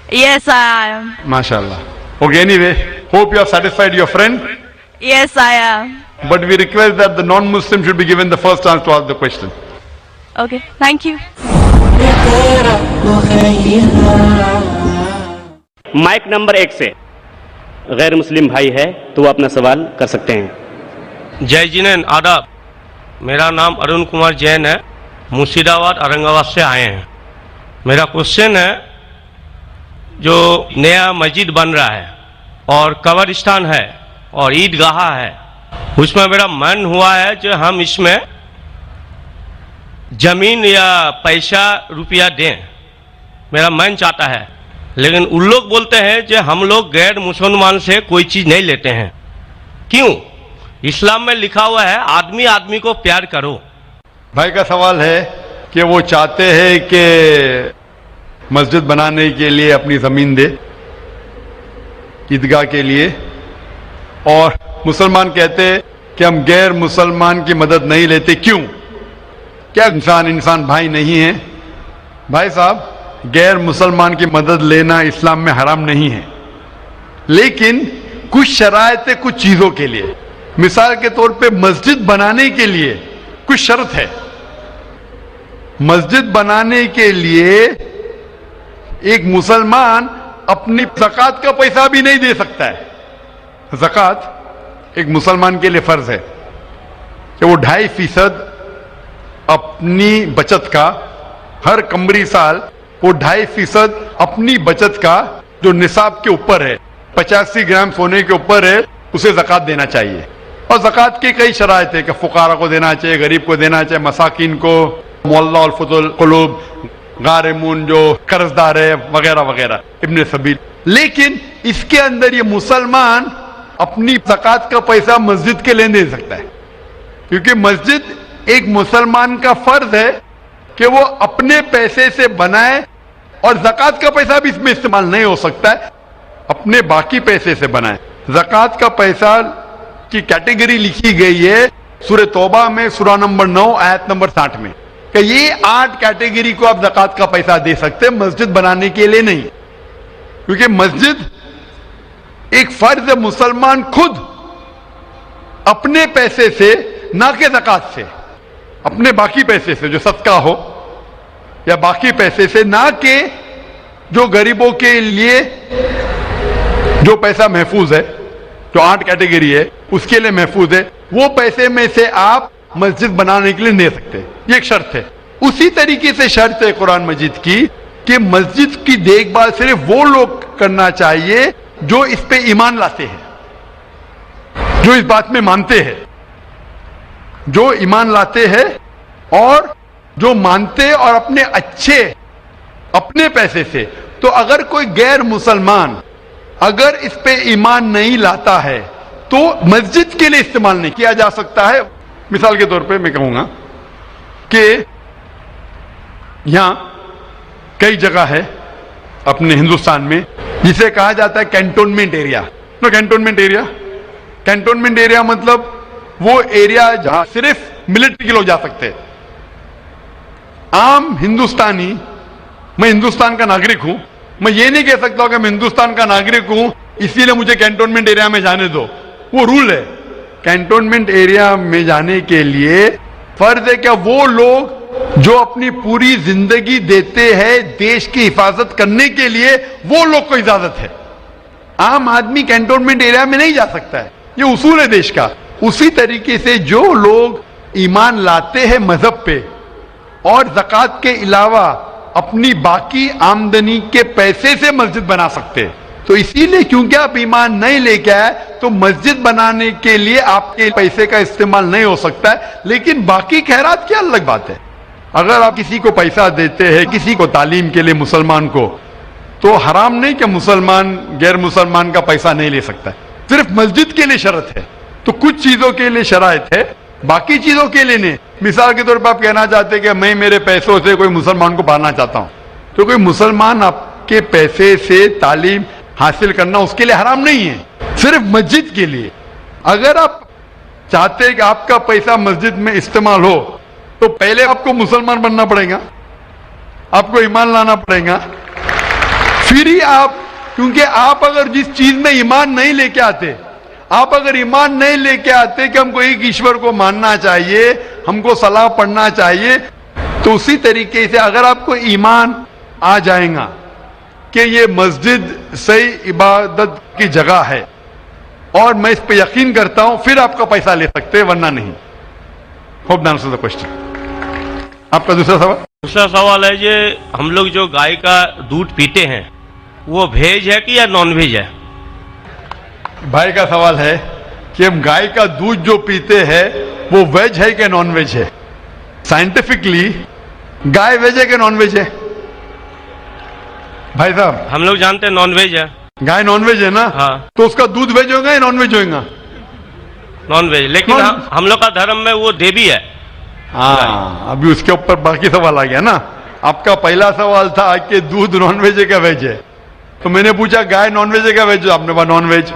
Yes, I am. MashaAllah. Okay, anyway, hope you have satisfied your friend. Yes, I am. But we request that the non-Muslim should be given the first chance to ask the question. Okay, thank you. Mike number 1 से गैर मुस्लिम भाई है तो वो अपना सवाल कर सकते हैं। जय जिनेन आदाब, मेरा नाम अरुण कुमार जैन है, मुर्शिदाबाद औरंगाबाद से आए हैं। मेरा क्वेश्चन है, जो नया मस्जिद बन रहा है और कब्रिस्तान है और ईदगाह है, उसमें मेरा मन हुआ है कि हम इसमें जमीन या पैसा रुपया दें, मेरा मन चाहता है। लेकिन उन लोग बोलते हैं कि हम लोग गैर मुसलमान से कोई चीज नहीं लेते हैं। क्यों? इस्लाम में लिखा हुआ है आदमी आदमी को प्यार करो। भाई का सवाल है कि वो चाहते हैं कि मस्जिद बनाने के लिए अपनी जमीन दे ईदगाह के लिए, और मुसलमान कहते हैं कि हम गैर मुसलमान की मदद नहीं लेते। क्यों? क्या इंसान भाई नहीं है? भाई साहब, गैर मुसलमान की मदद लेना इस्लाम में हराम नहीं है, लेकिन कुछ शरायत कुछ चीजों के लिए, मिसाल के तौर पे मस्जिद बनाने के लिए कुछ शर्त है। मस्जिद बनाने के लिए एक मुसलमान अपनी ज़कात का पैसा भी नहीं दे सकता है। ज़कात एक मुसलमान के लिए फर्ज है कि वो 2.5% अपनी बचत का, हर कमरी साल वो 2.5% अपनी बचत का जो निसाब के ऊपर है, 85 ग्राम सोने के ऊपर है, उसे ज़कात देना चाहिए। और ज़कात की कई शराइत है कि फुकारा को देना चाहिए, गरीब को देना चाहिए, मसाकिन को, मुअल्ला और फुतुल कुलूब, गारिमून जो कर्जदार है, वगैरह वगैरह, इब्ने सबील। लेकिन इसके अंदर ये मुसलमान अपनी ज़कात का पैसा मस्जिद के लिए दे सकता है, क्योंकि मस्जिद एक मुसलमान का फर्ज है कि वो अपने पैसे से बनाए, और ज़कात का पैसा भी इसमें इस्तेमाल नहीं हो सकता है, अपने बाकी पैसे से बनाए। ज़कात का पैसा की कैटेगरी लिखी गई है सूरह तौबा में, सूरा नंबर 9 आयत नंबर 60 में, कि ये 8 कैटेगरी को आप ज़कात का पैसा दे सकते हैं, मस्जिद बनाने के लिए नहीं। क्योंकि मस्जिद एक फर्ज है, मुसलमान खुद अपने पैसे से, ना कि ज़कात से, अपने बाकी पैसे से जो सदका हो या बाकी पैसे से, ना कि जो गरीबों के लिए जो पैसा महफूज है, जो 8 कैटेगरी है उसके लिए महफूज है, वो पैसे में से आप मस्जिद बनाने के लिए दे सकते हैं। ये एक शर्त है। उसी तरीके से शर्त है कुरान मजीद की कि मस्जिद की देखभाल सिर्फ वो लोग करना चाहिए जो इस पे ईमान लाते हैं, जो इस बात में मानते हैं, जो ईमान लाते हैं और जो मानते और अपने अच्छे अपने पैसे से। तो अगर कोई गैर मुसलमान अगर इस पे ईमान नहीं लाता है तो मस्जिद के लिए इस्तेमाल नहीं किया जा सकता है। मिसाल के तौर पे मैं कहूंगा कि यहां कई जगह है अपने हिंदुस्तान में जिसे कहा जाता है कैंटोनमेंट एरिया। तो कैंटोनमेंट एरिया मतलब वो एरिया जहां सिर्फ मिलिट्री के लोग जा सकते हैं। आम हिंदुस्तानी, मैं हिंदुस्तान का नागरिक हूं, मैं ये नहीं कह सकता कि मैं हिंदुस्तान का नागरिक हूं इसीलिए मुझे कैंटोनमेंट एरिया में जाने दो। वो रूल है। कैंटोनमेंट एरिया में जाने के लिए फर्ज है क्या वो लोग जो अपनी पूरी जिंदगी देते हैं देश की हिफाजत करने के लिए, वो लोग को इजाजत है। आम आदमी कैंटोनमेंट एरिया में नहीं जा सकता है, ये उसूल है देश का। उसी तरीके से जो लोग ईमान लाते हैं मजहब पे और ज़कात के अलावा अपनी बाकी आमदनी के पैसे से मस्जिद बना सकते हैं। तो इसीलिए क्योंकि आप ईमान नहीं लेके आए तो मस्जिद बनाने के लिए आपके पैसे का इस्तेमाल नहीं हो सकता है। लेकिन बाकी खैरात की अलग बात है। अगर आप किसी को पैसा देते हैं, किसी को तालीम के लिए, मुसलमान को, तो हराम नहीं कि मुसलमान गैर मुसलमान का पैसा नहीं ले सकता है। सिर्फ मस्जिद के लिए शर्त है। तो कुछ चीजों के लिए शराइत है, बाकी चीजों के लिए नहीं। मिसाल के तौर पर आप कहना चाहते हैं कि मैं मेरे पैसों से कोई मुसलमान को पढ़ाना चाहता हूं, तो कोई मुसलमान आपके पैसे से तालीम हासिल करना उसके लिए हराम नहीं है। सिर्फ मस्जिद के लिए। अगर आप चाहते हैं कि आपका पैसा मस्जिद में इस्तेमाल हो तो पहले आपको मुसलमान बनना पड़ेगा, आपको ईमान लाना पड़ेगा, फिर ही आप, क्योंकि आप अगर जिस चीज में ईमान नहीं लेके आते, आप अगर ईमान नहीं लेके आते कि हमको एक ईश्वर को मानना चाहिए, हमको सलाह पढ़ना चाहिए, तो उसी तरीके से अगर आपको ईमान आ जाएगा कि ये मस्जिद सही इबादत की जगह है और मैं इस पे यकीन करता हूं, फिर आपका पैसा ले सकते हैं, वरना नहीं। Hope that answers the question. आपका दूसरा सवाल? दूसरा सवाल है ये, हम लोग जो गाय का दूध पीते हैं वो वेज है कि या नॉन वेज है? भाई का सवाल है कि हम गाय का दूध जो पीते हैं वो वेज है कि नॉन वेज है। साइंटिफिकली गाय वेज है कि नॉन वेज है? भाई साहब, हम लोग जानते हैं नॉन वेज है। गाय नॉन वेज है ना? हाँ। तो उसका दूध वेज होगा या नॉन वेज होगा? नॉन वेज, लेकिन हम लोग का धर्म में वो देवी है। हाँ, अभी उसके ऊपर बाकी सवाल आ गया ना। आपका पहला सवाल था कि दूध नॉन वेज है क्या वेज है, तो मैंने पूछा गाय नॉन वेज है क्या वेज है, आपने कहा नॉन वेज,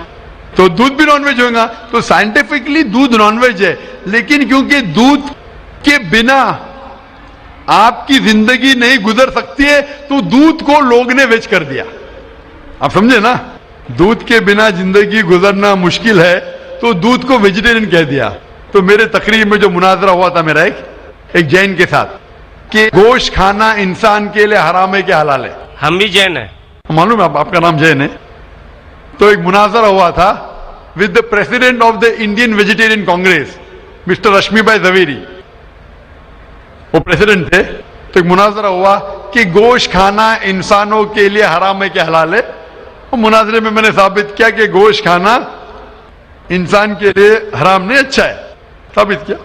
तो दूध भी नॉन वेज होगा। तो साइंटिफिकली दूध नॉन वेज है, लेकिन क्योंकि दूध के बिना आपकी जिंदगी नहीं गुजर सकती है तो दूध को लोग ने वेज कर दिया। आप समझे ना, दूध के बिना जिंदगी गुजरना मुश्किल है तो दूध को वेजिटेरियन कह दिया। तो मेरे तकरीर में जो मुनाजरा हुआ था मेरा एक जैन के साथ कि गोश्त खाना इंसान के लिए हराम है कि हलाल है। हम भी जैन है, मालूम है आपका नाम जैन है। तो एक मुनाजरा हुआ था with the president of the Indian vegetarian congress mister Rashmi bhai Javeri, वो प्रेसिडेंट थे। तो एक मुनाजरा हुआ कि गोश्त खाना इंसानों के लिए हराम है कि हलाल है। और मुनाजरे में मैंने साबित किया कि गोश्त खाना इंसान के लिए हराम नहीं, अच्छा है, साबित किया।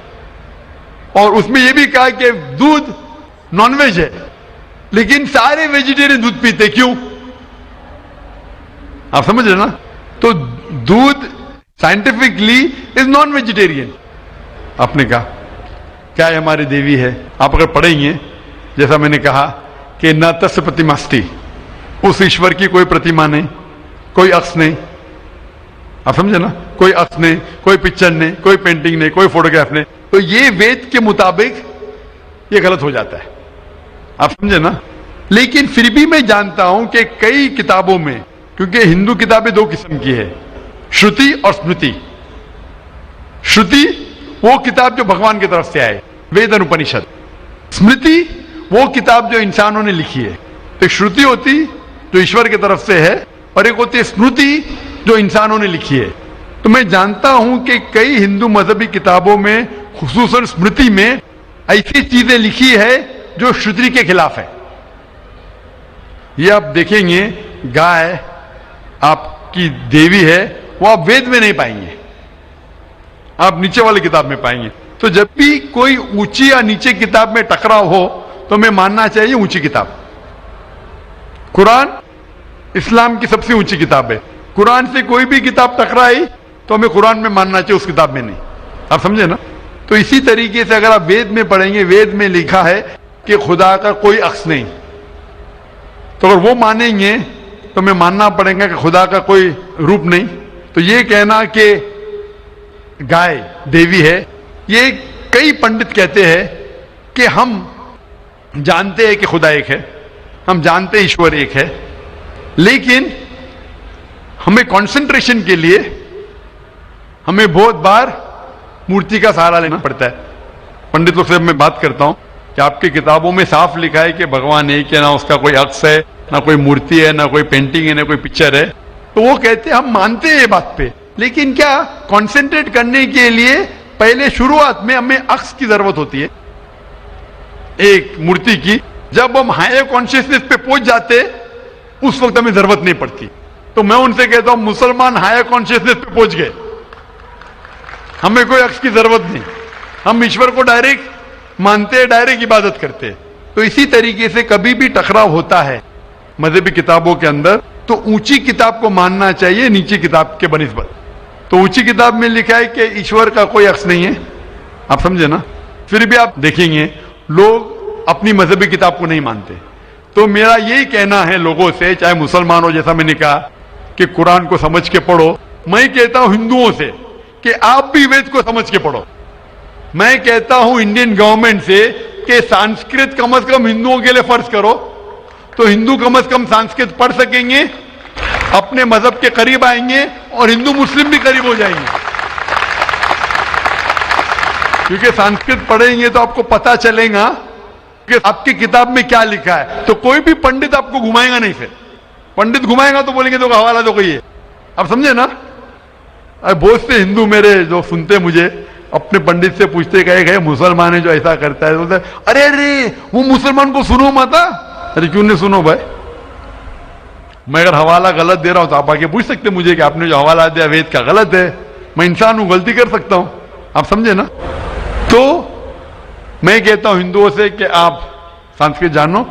और उसमें यह भी कहा कि दूध नॉनवेज है, लेकिन सारे वेजिटेरियन दूध पीते, क्यों? आप समझ रहे ना? तो दूध साइंटिफिकली इज नॉन वेजिटेरियन। आपने कहा क्या है हमारी देवी है, आप अगर पढ़ेंगे, जैसा मैंने कहा कि न तस्य प्रतिमास्ति, उस ईश्वर की कोई प्रतिमा नहीं, कोई अक्स नहीं। आप समझे ना, कोई अक्स नहीं, कोई पिक्चर नहीं, कोई पेंटिंग नहीं, कोई फोटोग्राफ नहीं। तो ये वेद के मुताबिक ये गलत हो जाता है। आप समझे ना? लेकिन फिर भी मैं जानता हूं कि कई किताबों में, क्योंकि हिंदू किताबें दो किस्म की है, श्रुति और स्मृति। श्रुति वो किताब जो भगवान की तरफ से आए, वेद और उपनिषद। स्मृति वो किताब जो इंसानों ने लिखी है। तो श्रुति होती जो ईश्वर की तरफ से है, और एक होती है स्मृति जो इंसानों ने लिखी है। तो मैं जानता हूं कि कई हिंदू मजहबी किताबों में, खुसूसन स्मृति में, ऐसी चीजें लिखी है जो श्रुति के खिलाफ है। ये आप देखेंगे, गाय आपकी देवी है, वो आप वेद में नहीं पाएंगे, आप नीचे वाली किताब में पाएंगे। तो जब भी कोई ऊंची या नीचे किताब में टकराव हो तो हमें मानना चाहिए ऊंची किताब। कुरान इस्लाम की सबसे ऊंची किताब है। कुरान से कोई भी किताब टकराई तो हमें कुरान में मानना चाहिए, उस किताब में नहीं। आप समझे ना? तो इसी तरीके से अगर आप वेद में पढ़ेंगे, वेद में लिखा है कि खुदा का कोई अक्स नहीं, तो अगर वो मानेंगे तो हमें मानना पड़ेगा कि खुदा का कोई रूप नहीं। तो ये कहना कि गाय देवी है, ये कई पंडित कहते हैं कि हम जानते हैं कि खुदा एक है, हम जानते हैं ईश्वर एक है, लेकिन हमें कंसंट्रेशन के लिए हमें बहुत बार मूर्ति का सहारा लेना पड़ता है। पंडित लोग से मैं बात करता हूं कि आपकी किताबों में साफ लिखा है कि भगवान एक है, ना उसका कोई अक्स है, ना कोई मूर्ति है, ना कोई पेंटिंग है, ना कोई पिक्चर है। तो वो कहते हैं हम मानते हैं ये बात पे, लेकिन क्या कंसंट्रेट करने के लिए पहले शुरुआत में हमें अक्स की जरूरत होती है, एक मूर्ति की। जब हम हायर कॉन्शियसनेस पे पहुंच जाते उस वक्त हमें जरूरत नहीं पड़ती। तो मैं उनसे कहता हूं मुसलमान हायर कॉन्शियसनेस पे पहुंच गए, हमें कोई अक्स की जरूरत नहीं, हम ईश्वर को डायरेक्ट मानते हैं, डायरेक्ट इबादत करते हैं। तो इसी तरीके से कभी भी टकराव होता है मजहबी किताबों के अंदर, तो ऊंची किताब को मानना चाहिए नीची किताब के बनिस्बत। तो ऊंची किताब में लिखा है कि ईश्वर का कोई अक्स नहीं है, आप समझे ना? फिर भी आप देखेंगे लोग अपनी मजहबी किताब को नहीं मानते। तो मेरा यही कहना है लोगों से, चाहे मुसलमान हो, जैसा मैंने कहा कि कुरान को समझ के पढ़ो, मैं कहता हूं हिंदुओं से कि आप भी वेद को समझ के पढ़ो। मैं कहता हूं इंडियन गवर्नमेंट से कि संस्कृत कम से कम हिंदुओं के लिए फर्ज करो, तो हिंदू कम से कम संस्कृत पढ़ सकेंगे, अपने मजहब के करीब आएंगे और हिंदू मुस्लिम भी करीब हो जाएंगे। क्योंकि संस्कृत पढ़ेंगे तो आपको पता चलेगा कि आपकी किताब में क्या लिखा है। तो कोई भी पंडित आपको घुमाएगा नहीं, फिर पंडित घुमाएगा तो बोलेंगे तो हवाला दो कोई है। अब समझे ना? बहुत से हिंदू मेरे जो सुनते मुझे अपने पंडित से पूछते गए मुसलमान है जो ऐसा करता है, बोलते अरे अरे वो मुसलमान को सुनो माता। अरे क्यों नहीं सुनो भाई? मैं अगर हवाला गलत दे रहा हूं तो आप आके पूछ सकते मुझे कि आपने जो हवाला दिया वेद का गलत है। मैं इंसान हूं, गलती कर सकता हूं, आप समझे ना? तो मैं कहता हूं हिंदुओं से कि आप संस्कृत जानो,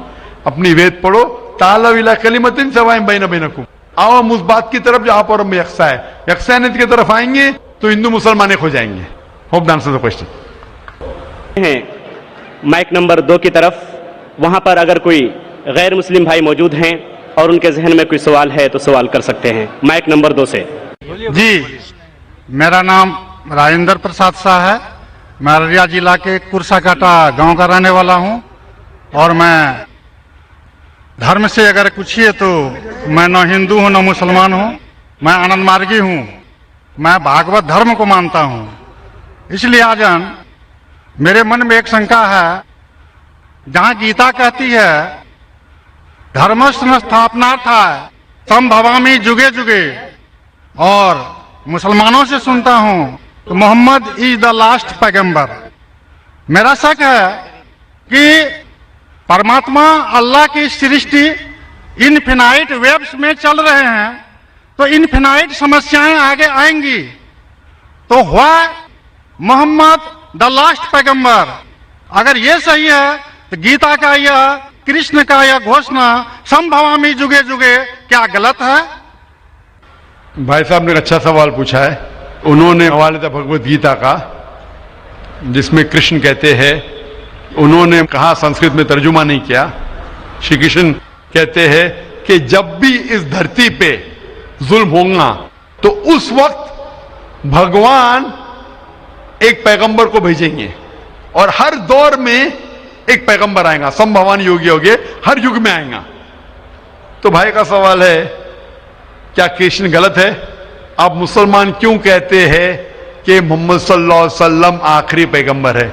अपनी वेद पढ़ो, ताला विला कलिमतिन सवाइन बैन बैनकुम। आओ हम उस बात की तरफ जो आप और हम यकसा है, यकसानियत की तरफ आएंगे तो हिंदू मुसलमान एक हो जाएंगे। Hope the answer the question. Mike number 2 की तरफ, वहां पर अगर कोई गैर मुस्लिम भाई मौजूद हैं और उनके जहन में कोई सवाल है तो सवाल कर सकते हैं। माइक नंबर 2 से। जी, मेरा नाम राजेंद्र प्रसाद शाह है। मैं अररिया जिला के कुरसाकाटा गांव का रहने वाला हूं और मैं धर्म से अगर पूछिए तो मैं न हिंदू हूं न मुसलमान हूं, मैं आनंद मार्गी हूं। मैं भागवत धर्म को मानता हूं। इसलिए आजन मेरे मन में एक शंका है, जहां गीता कहती है धर्मस्य स्थापनार्थाय संभवामि जुगे जुगे, और मुसलमानों से सुनता हूं तो मोहम्मद इज द लास्ट पैगंबर। मेरा शक है कि परमात्मा अल्लाह की सृष्टि इनफिनाइट वेव्स में चल रहे हैं, तो इनफिनाइट समस्याएं आगे आएंगी। तो हुआ मोहम्मद द लास्ट पैगंबर, अगर ये सही है तो गीता का यह, कृष्ण का यह घोषणा संभवामि जुगे जुगे क्या गलत है? भाई साहब ने एक अच्छा सवाल पूछा है। उन्होंने हवाले था भगवत गीता का, जिसमें कृष्ण कहते हैं, उन्होंने कहा संस्कृत में तर्जुमा नहीं किया। श्री कृष्ण कहते हैं कि जब भी इस धरती पे जुल्म होगा तो उस वक्त भगवान एक पैगंबर को भेजेंगे और हर दौर में एक पैगंबर आएगा, संभवान योगी होगे, हर युग में आएगा। तो भाई का सवाल है क्या कृष्ण गलत है? आप मुसलमान क्यों कहते हैं कि मोहम्मद सल्लल्लाहु अलैहि वसल्लम आखिरी पैगंबर है?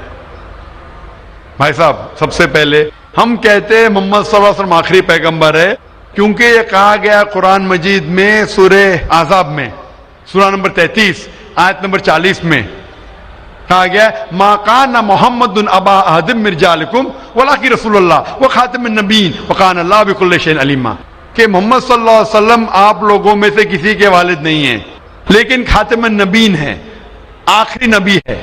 भाई साहब, सबसे पहले हम कहते हैं मोहम्मद सल्लल्लाहु अलैहि वसल्लम आखिरी पैगंबर है क्योंकि यह कहा गया कुरान मजीद में सूरे आज़ाब में, सूरा नंबर 33 आयत नंबर 40 में कहा गया मा काना मुहम्मदुन अबा अहदिम मिन रिजालिकुम वलाकिन रसूलुल्लाह व खातिमुन नबीय्यीन व काना अल्लाहु बिकुल्लि शैइन अलीमा। कि मोहम्मद सल्लल्लाहु अलैहि वसल्लम आप लोगों में से किसी के वालिद नहीं है, लेकिन खातिमुन नबीय्यीन है, आखिरी नबी है।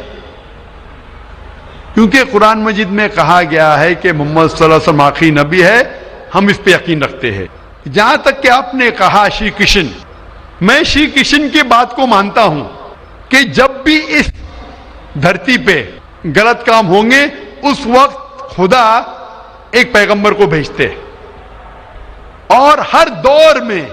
क्योंकि कुरान मजीद में कहा गया है कि मोहम्मद सल्लल्लाहु अलैहि वसल्लम आखिरी नबी है, हम इस पे यकीन रखते हैं। जहां तक कि आपने कहा श्री कृष्ण, मैं श्री कृष्ण की बात को मानता हूं कि जब भी इस धरती पे गलत काम होंगे उस वक्त खुदा एक पैगंबर को भेजते और हर दौर में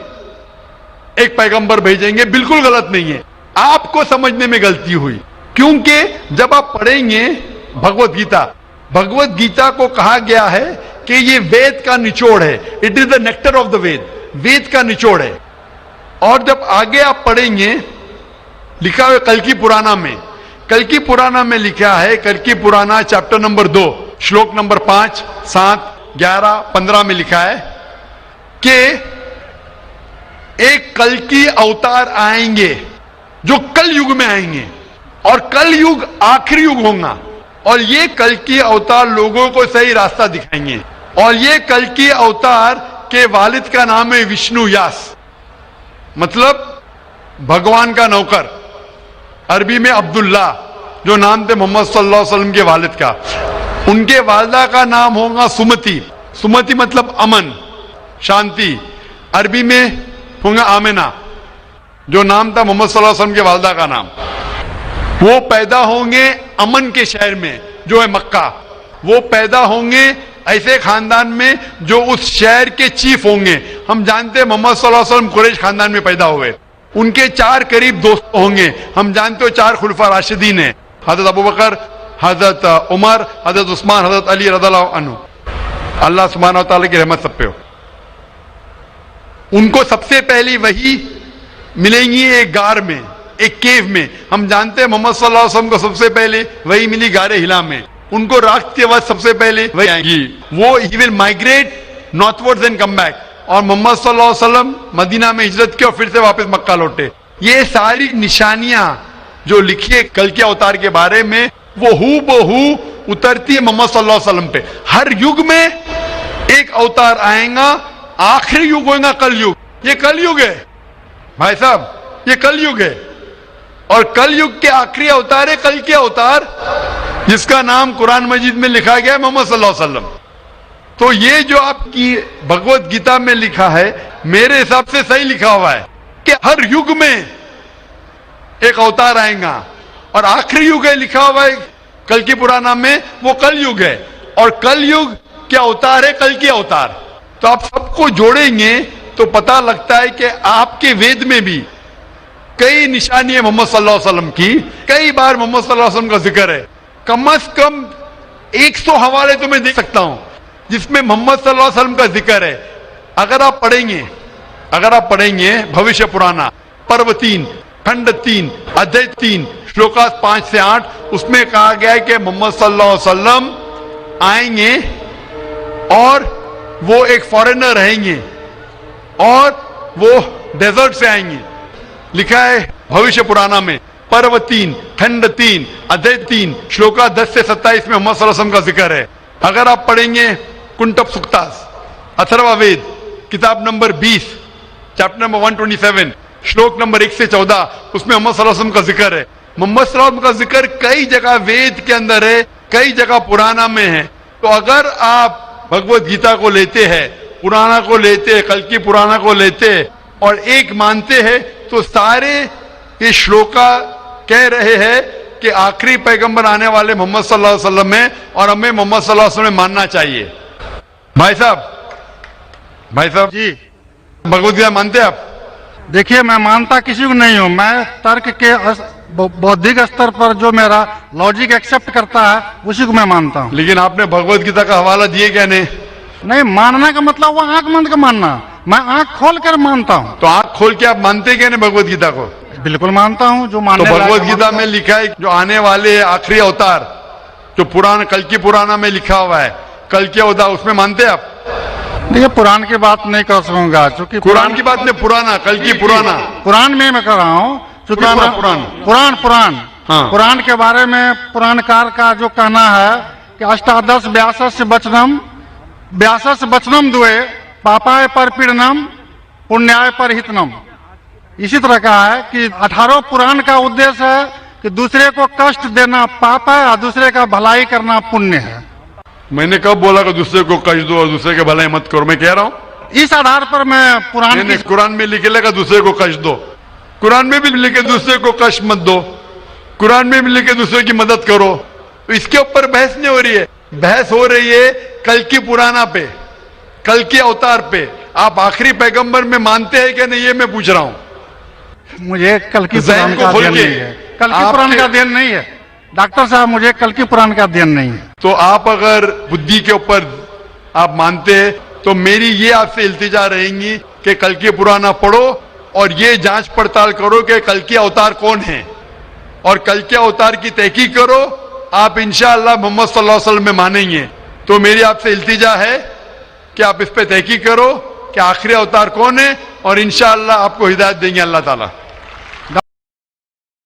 एक पैगंबर भेजेंगे। बिल्कुल गलत नहीं है, आपको समझने में गलती हुई। क्योंकि जब आप पढ़ेंगे भगवत गीता को कहा गया है कि ये वेद का निचोड़ है, it is the nectar of the Veda, Veda का निचोड़ है। और जब आगे आप पढ़ेंगे लिखा हुआ कल्कि पुराना में, कल्कि पुराना में लिखा है, कल्कि पुराना चैप्टर नंबर 2 श्लोक नंबर 5, 7, 11, 15 में लिखा है कि एक कल्कि अवतार आएंगे जो कल युग में आएंगे और कल युग आखिरी युग होगा, और ये कल्कि अवतार लोगों को सही रास्ता दिखाएंगे। और ये कल्कि अवतार के वालिद का नाम है विष्णु यास, मतलब भगवान का नौकर, अरबी में अब्दुल्ला, जो नाम थे मोहम्मद सल्लल्लाहु अलैहि वसल्लम के वालिद का। उनके वालिदा का नाम होगा सुमति, सुमति मतलब अमन, शांति, अरबी में होगा आमिना, जो नाम था मोहम्मद सल्लल्लाहु अलैहि वसल्लम के वालिदा का नाम। वो पैदा होंगे अमन के शहर में जो है मक्का। वो पैदा होंगे ऐसे खानदान में जो उस शहर के चीफ होंगे। हम जानते हैं मोहम्मद सल्लल्लाहु अलैहि वसल्लम कुरैश खानदान में पैदा हुए, उनके 4 करीब दोस्त होंगे। हम जानते हो 4 खुलफा राशिदीन है, हजरत अबू बकर, हजरत उमर, हजरत उस्मान, हजरत अली रज़ियल्लाहु अन्हु। अल्लाह सुब्हानहू व तआला की रहमत सब पे हो। उनको सबसे पहली वही मिलेंगी एक गार में, एक केव में। हम जानते हैं मोहम्मद सल्लल्लाहु अलैहि वसल्लम को सबसे पहले वही मिली गारे हिला में। उनको रात के बाद सबसे पहले वही आएंगी। वो he will migrate northwards and come back. और मोहम्मद सल्लल्लाहु अलैहि वसल्लम मदीना में हिजरत की और फिर से वापस मक्का लौटे। ये सारी निशानियां जो लिखी है कल के अवतार के बारे में, वो हूबहू उतरती है मोहम्मद सल्लल्लाहु अलैहि वसल्लम पे। हर युग में एक अवतार आएगा, आखिरी युग होगा कल युग। ये कल युग है भाई साहब, ये कल युग है। और कल युग के आखिरी अवतार है कल के अवतार, जिसका नाम कुरान मजीद में लिखा गया है मोहम्मद सल्लल्लाहु अलैहि वसल्लम। तो ये जो आपकी भगवत गीता में लिखा है, मेरे हिसाब से सही लिखा हुआ है कि हर युग में एक अवतार आएगा। और आखिरी युग है लिखा हुआ है कल की पुराना में, वो कल युग है। और कल युग के अवतार है कल के अवतार। तो आप सबको जोड़ेंगे तो पता लगता है कि आपके वेद में भी कई निशानी है मोहम्मद सल्लल्लाहु अलैहि वसल्लम की। कई बार मोहम्मद सल्लल्लाहु अलैहि वसल्लम का जिक्र है। कम से कम 100 हवाले तो मैं देख सकता हूं जिसमें मोहम्मद सल्लल्लाहु अलैहि वसल्लम का जिक्र है। अगर आप पढ़ेंगे भविष्य पुराना पर्व 3 खंड 3 अध्याय 3 श्लोका 5 से 8, उसमें कहा गया है कि मोहम्मद सल्लल्लाहु अलैहि वसल्लम आएंगे और वो एक फॉरेनर रहेंगे और वो डेजर्ट से आएंगे। लिखा है भविष्य पुराना में पर्व 3 खंड 3 अध्याय 3 श्लोका 10 से 27 में मोहम्मद सल्लल्लाहु अलैहि वसल्लम का जिक्र है। अगर आप पढ़ेंगे कुंटप सुक्तास अथर्ववेद किताब नंबर 20 चैप्टर नंबर 127 श्लोक नंबर 1 से 14, उसमें मोहम्मद सल्लल्लाहु अलैहि वसल्लम का जिक्र है। मोहम्मद सल्लल्लाहु अलैहि वसल्लम का जिक्र कई जगह वेद के अंदर है, कई जगह पुराना में है। तो अगर आप भगवत गीता को लेते हैं, पुराना को लेते हैं, कल की पुराना को लेते हैं और एक मानते हैं, तो सारे ये श्लोका कह रहे हैं कि आखिरी पैगंबर आने वाले मोहम्मद सल्लल्लाहु अलैहि वसल्लम है और हमें मोहम्मद सल्लल्लाहु अलैहि वसल्लम मानना चाहिए। भाई साहब जी, भगवत गीता मानते हैं आप? देखिए, मैं मानता किसी को नहीं हूं। मैं तर्क के बौद्धिक स्तर पर जो मेरा लॉजिक एक्सेप्ट करता है उसी को मैं मानता हूं। लेकिन आपने भगवत गीता का हवाला दिए क्या? नहीं, मानना का मतलब वो आंख बंद कर मानना। मैं आंख खोल कर मानता हूं। तो आंख खोल के आप मानते क्या नहीं भगवत गीता को? बिल्कुल मानता हूं। जो मानने तो भगवत गीता में लिखा है जो आने वाले आखिरी अवतार, जो पुराना कल की पुराना में लिखा हुआ है कल के अवतार, उसमें मानते हैं आप? देखिए, पुराण की बात नहीं कर सकूंगा क्योंकि कुरान की बात नहीं, पुराना कल की पुराना पुराण में मैं कर रहा हूँ। पुराण के बारे में पुराणकार का जो कहना है कि अष्टादश व्यासस वचनम दुए पापाय पर पीड़नम पुण्याय पर हितनम। इसी तरह का है कि 18 पुराण का उद्देश्य है कि दूसरे को कष्ट देना पाप है और दूसरे का भलाई करना पुण्य है। मैंने कब बोला कि दूसरे को कष्ट दो और दूसरे के भलाई मत करो? मैं कह रहा हूँ इस आधार पर मैं कुरान में लिखे लगा दूसरे को कष्ट दो, कुरान में भी लिखे दूसरे को कष्ट मत दो, कुरान में भी लिखे दूसरे की मदद करो। तो इसके ऊपर बहस नहीं हो रही है, बहस हो रही है कल की पुराना पे, कल के अवतार पे। आप आखिरी पैगंबर में मानते हैं क्या नहीं, ये मैं पूछ रहा हूं। मुझे कल की पुराण का अध्ययन नहीं है। कल की पुराण का अध्ययन नहीं है डॉक्टर साहब, मुझे कल की पुराण का अध्ययन नहीं है। तो आप अगर बुद्धि के ऊपर आप मानते हैं तो मेरी ये आपसे इल्तिजा रहेंगी कि कल की पुराना पढ़ो और ये जांच पड़ताल करो कि कल के अवतार कौन है और कल के अवतार की तहकीक करो। आप इंशाअल्लाह मोहम्मद सल्लल्लाहु अलैहि वसल्लम में मानेंगे। तो मेरी आपसे इल्तिजा है कि आप इस पे तहकीक करो कि आखिरी अवतार कौन है और इंशाअल्लाह आपको हिदायत देंगे अल्लाह ताला।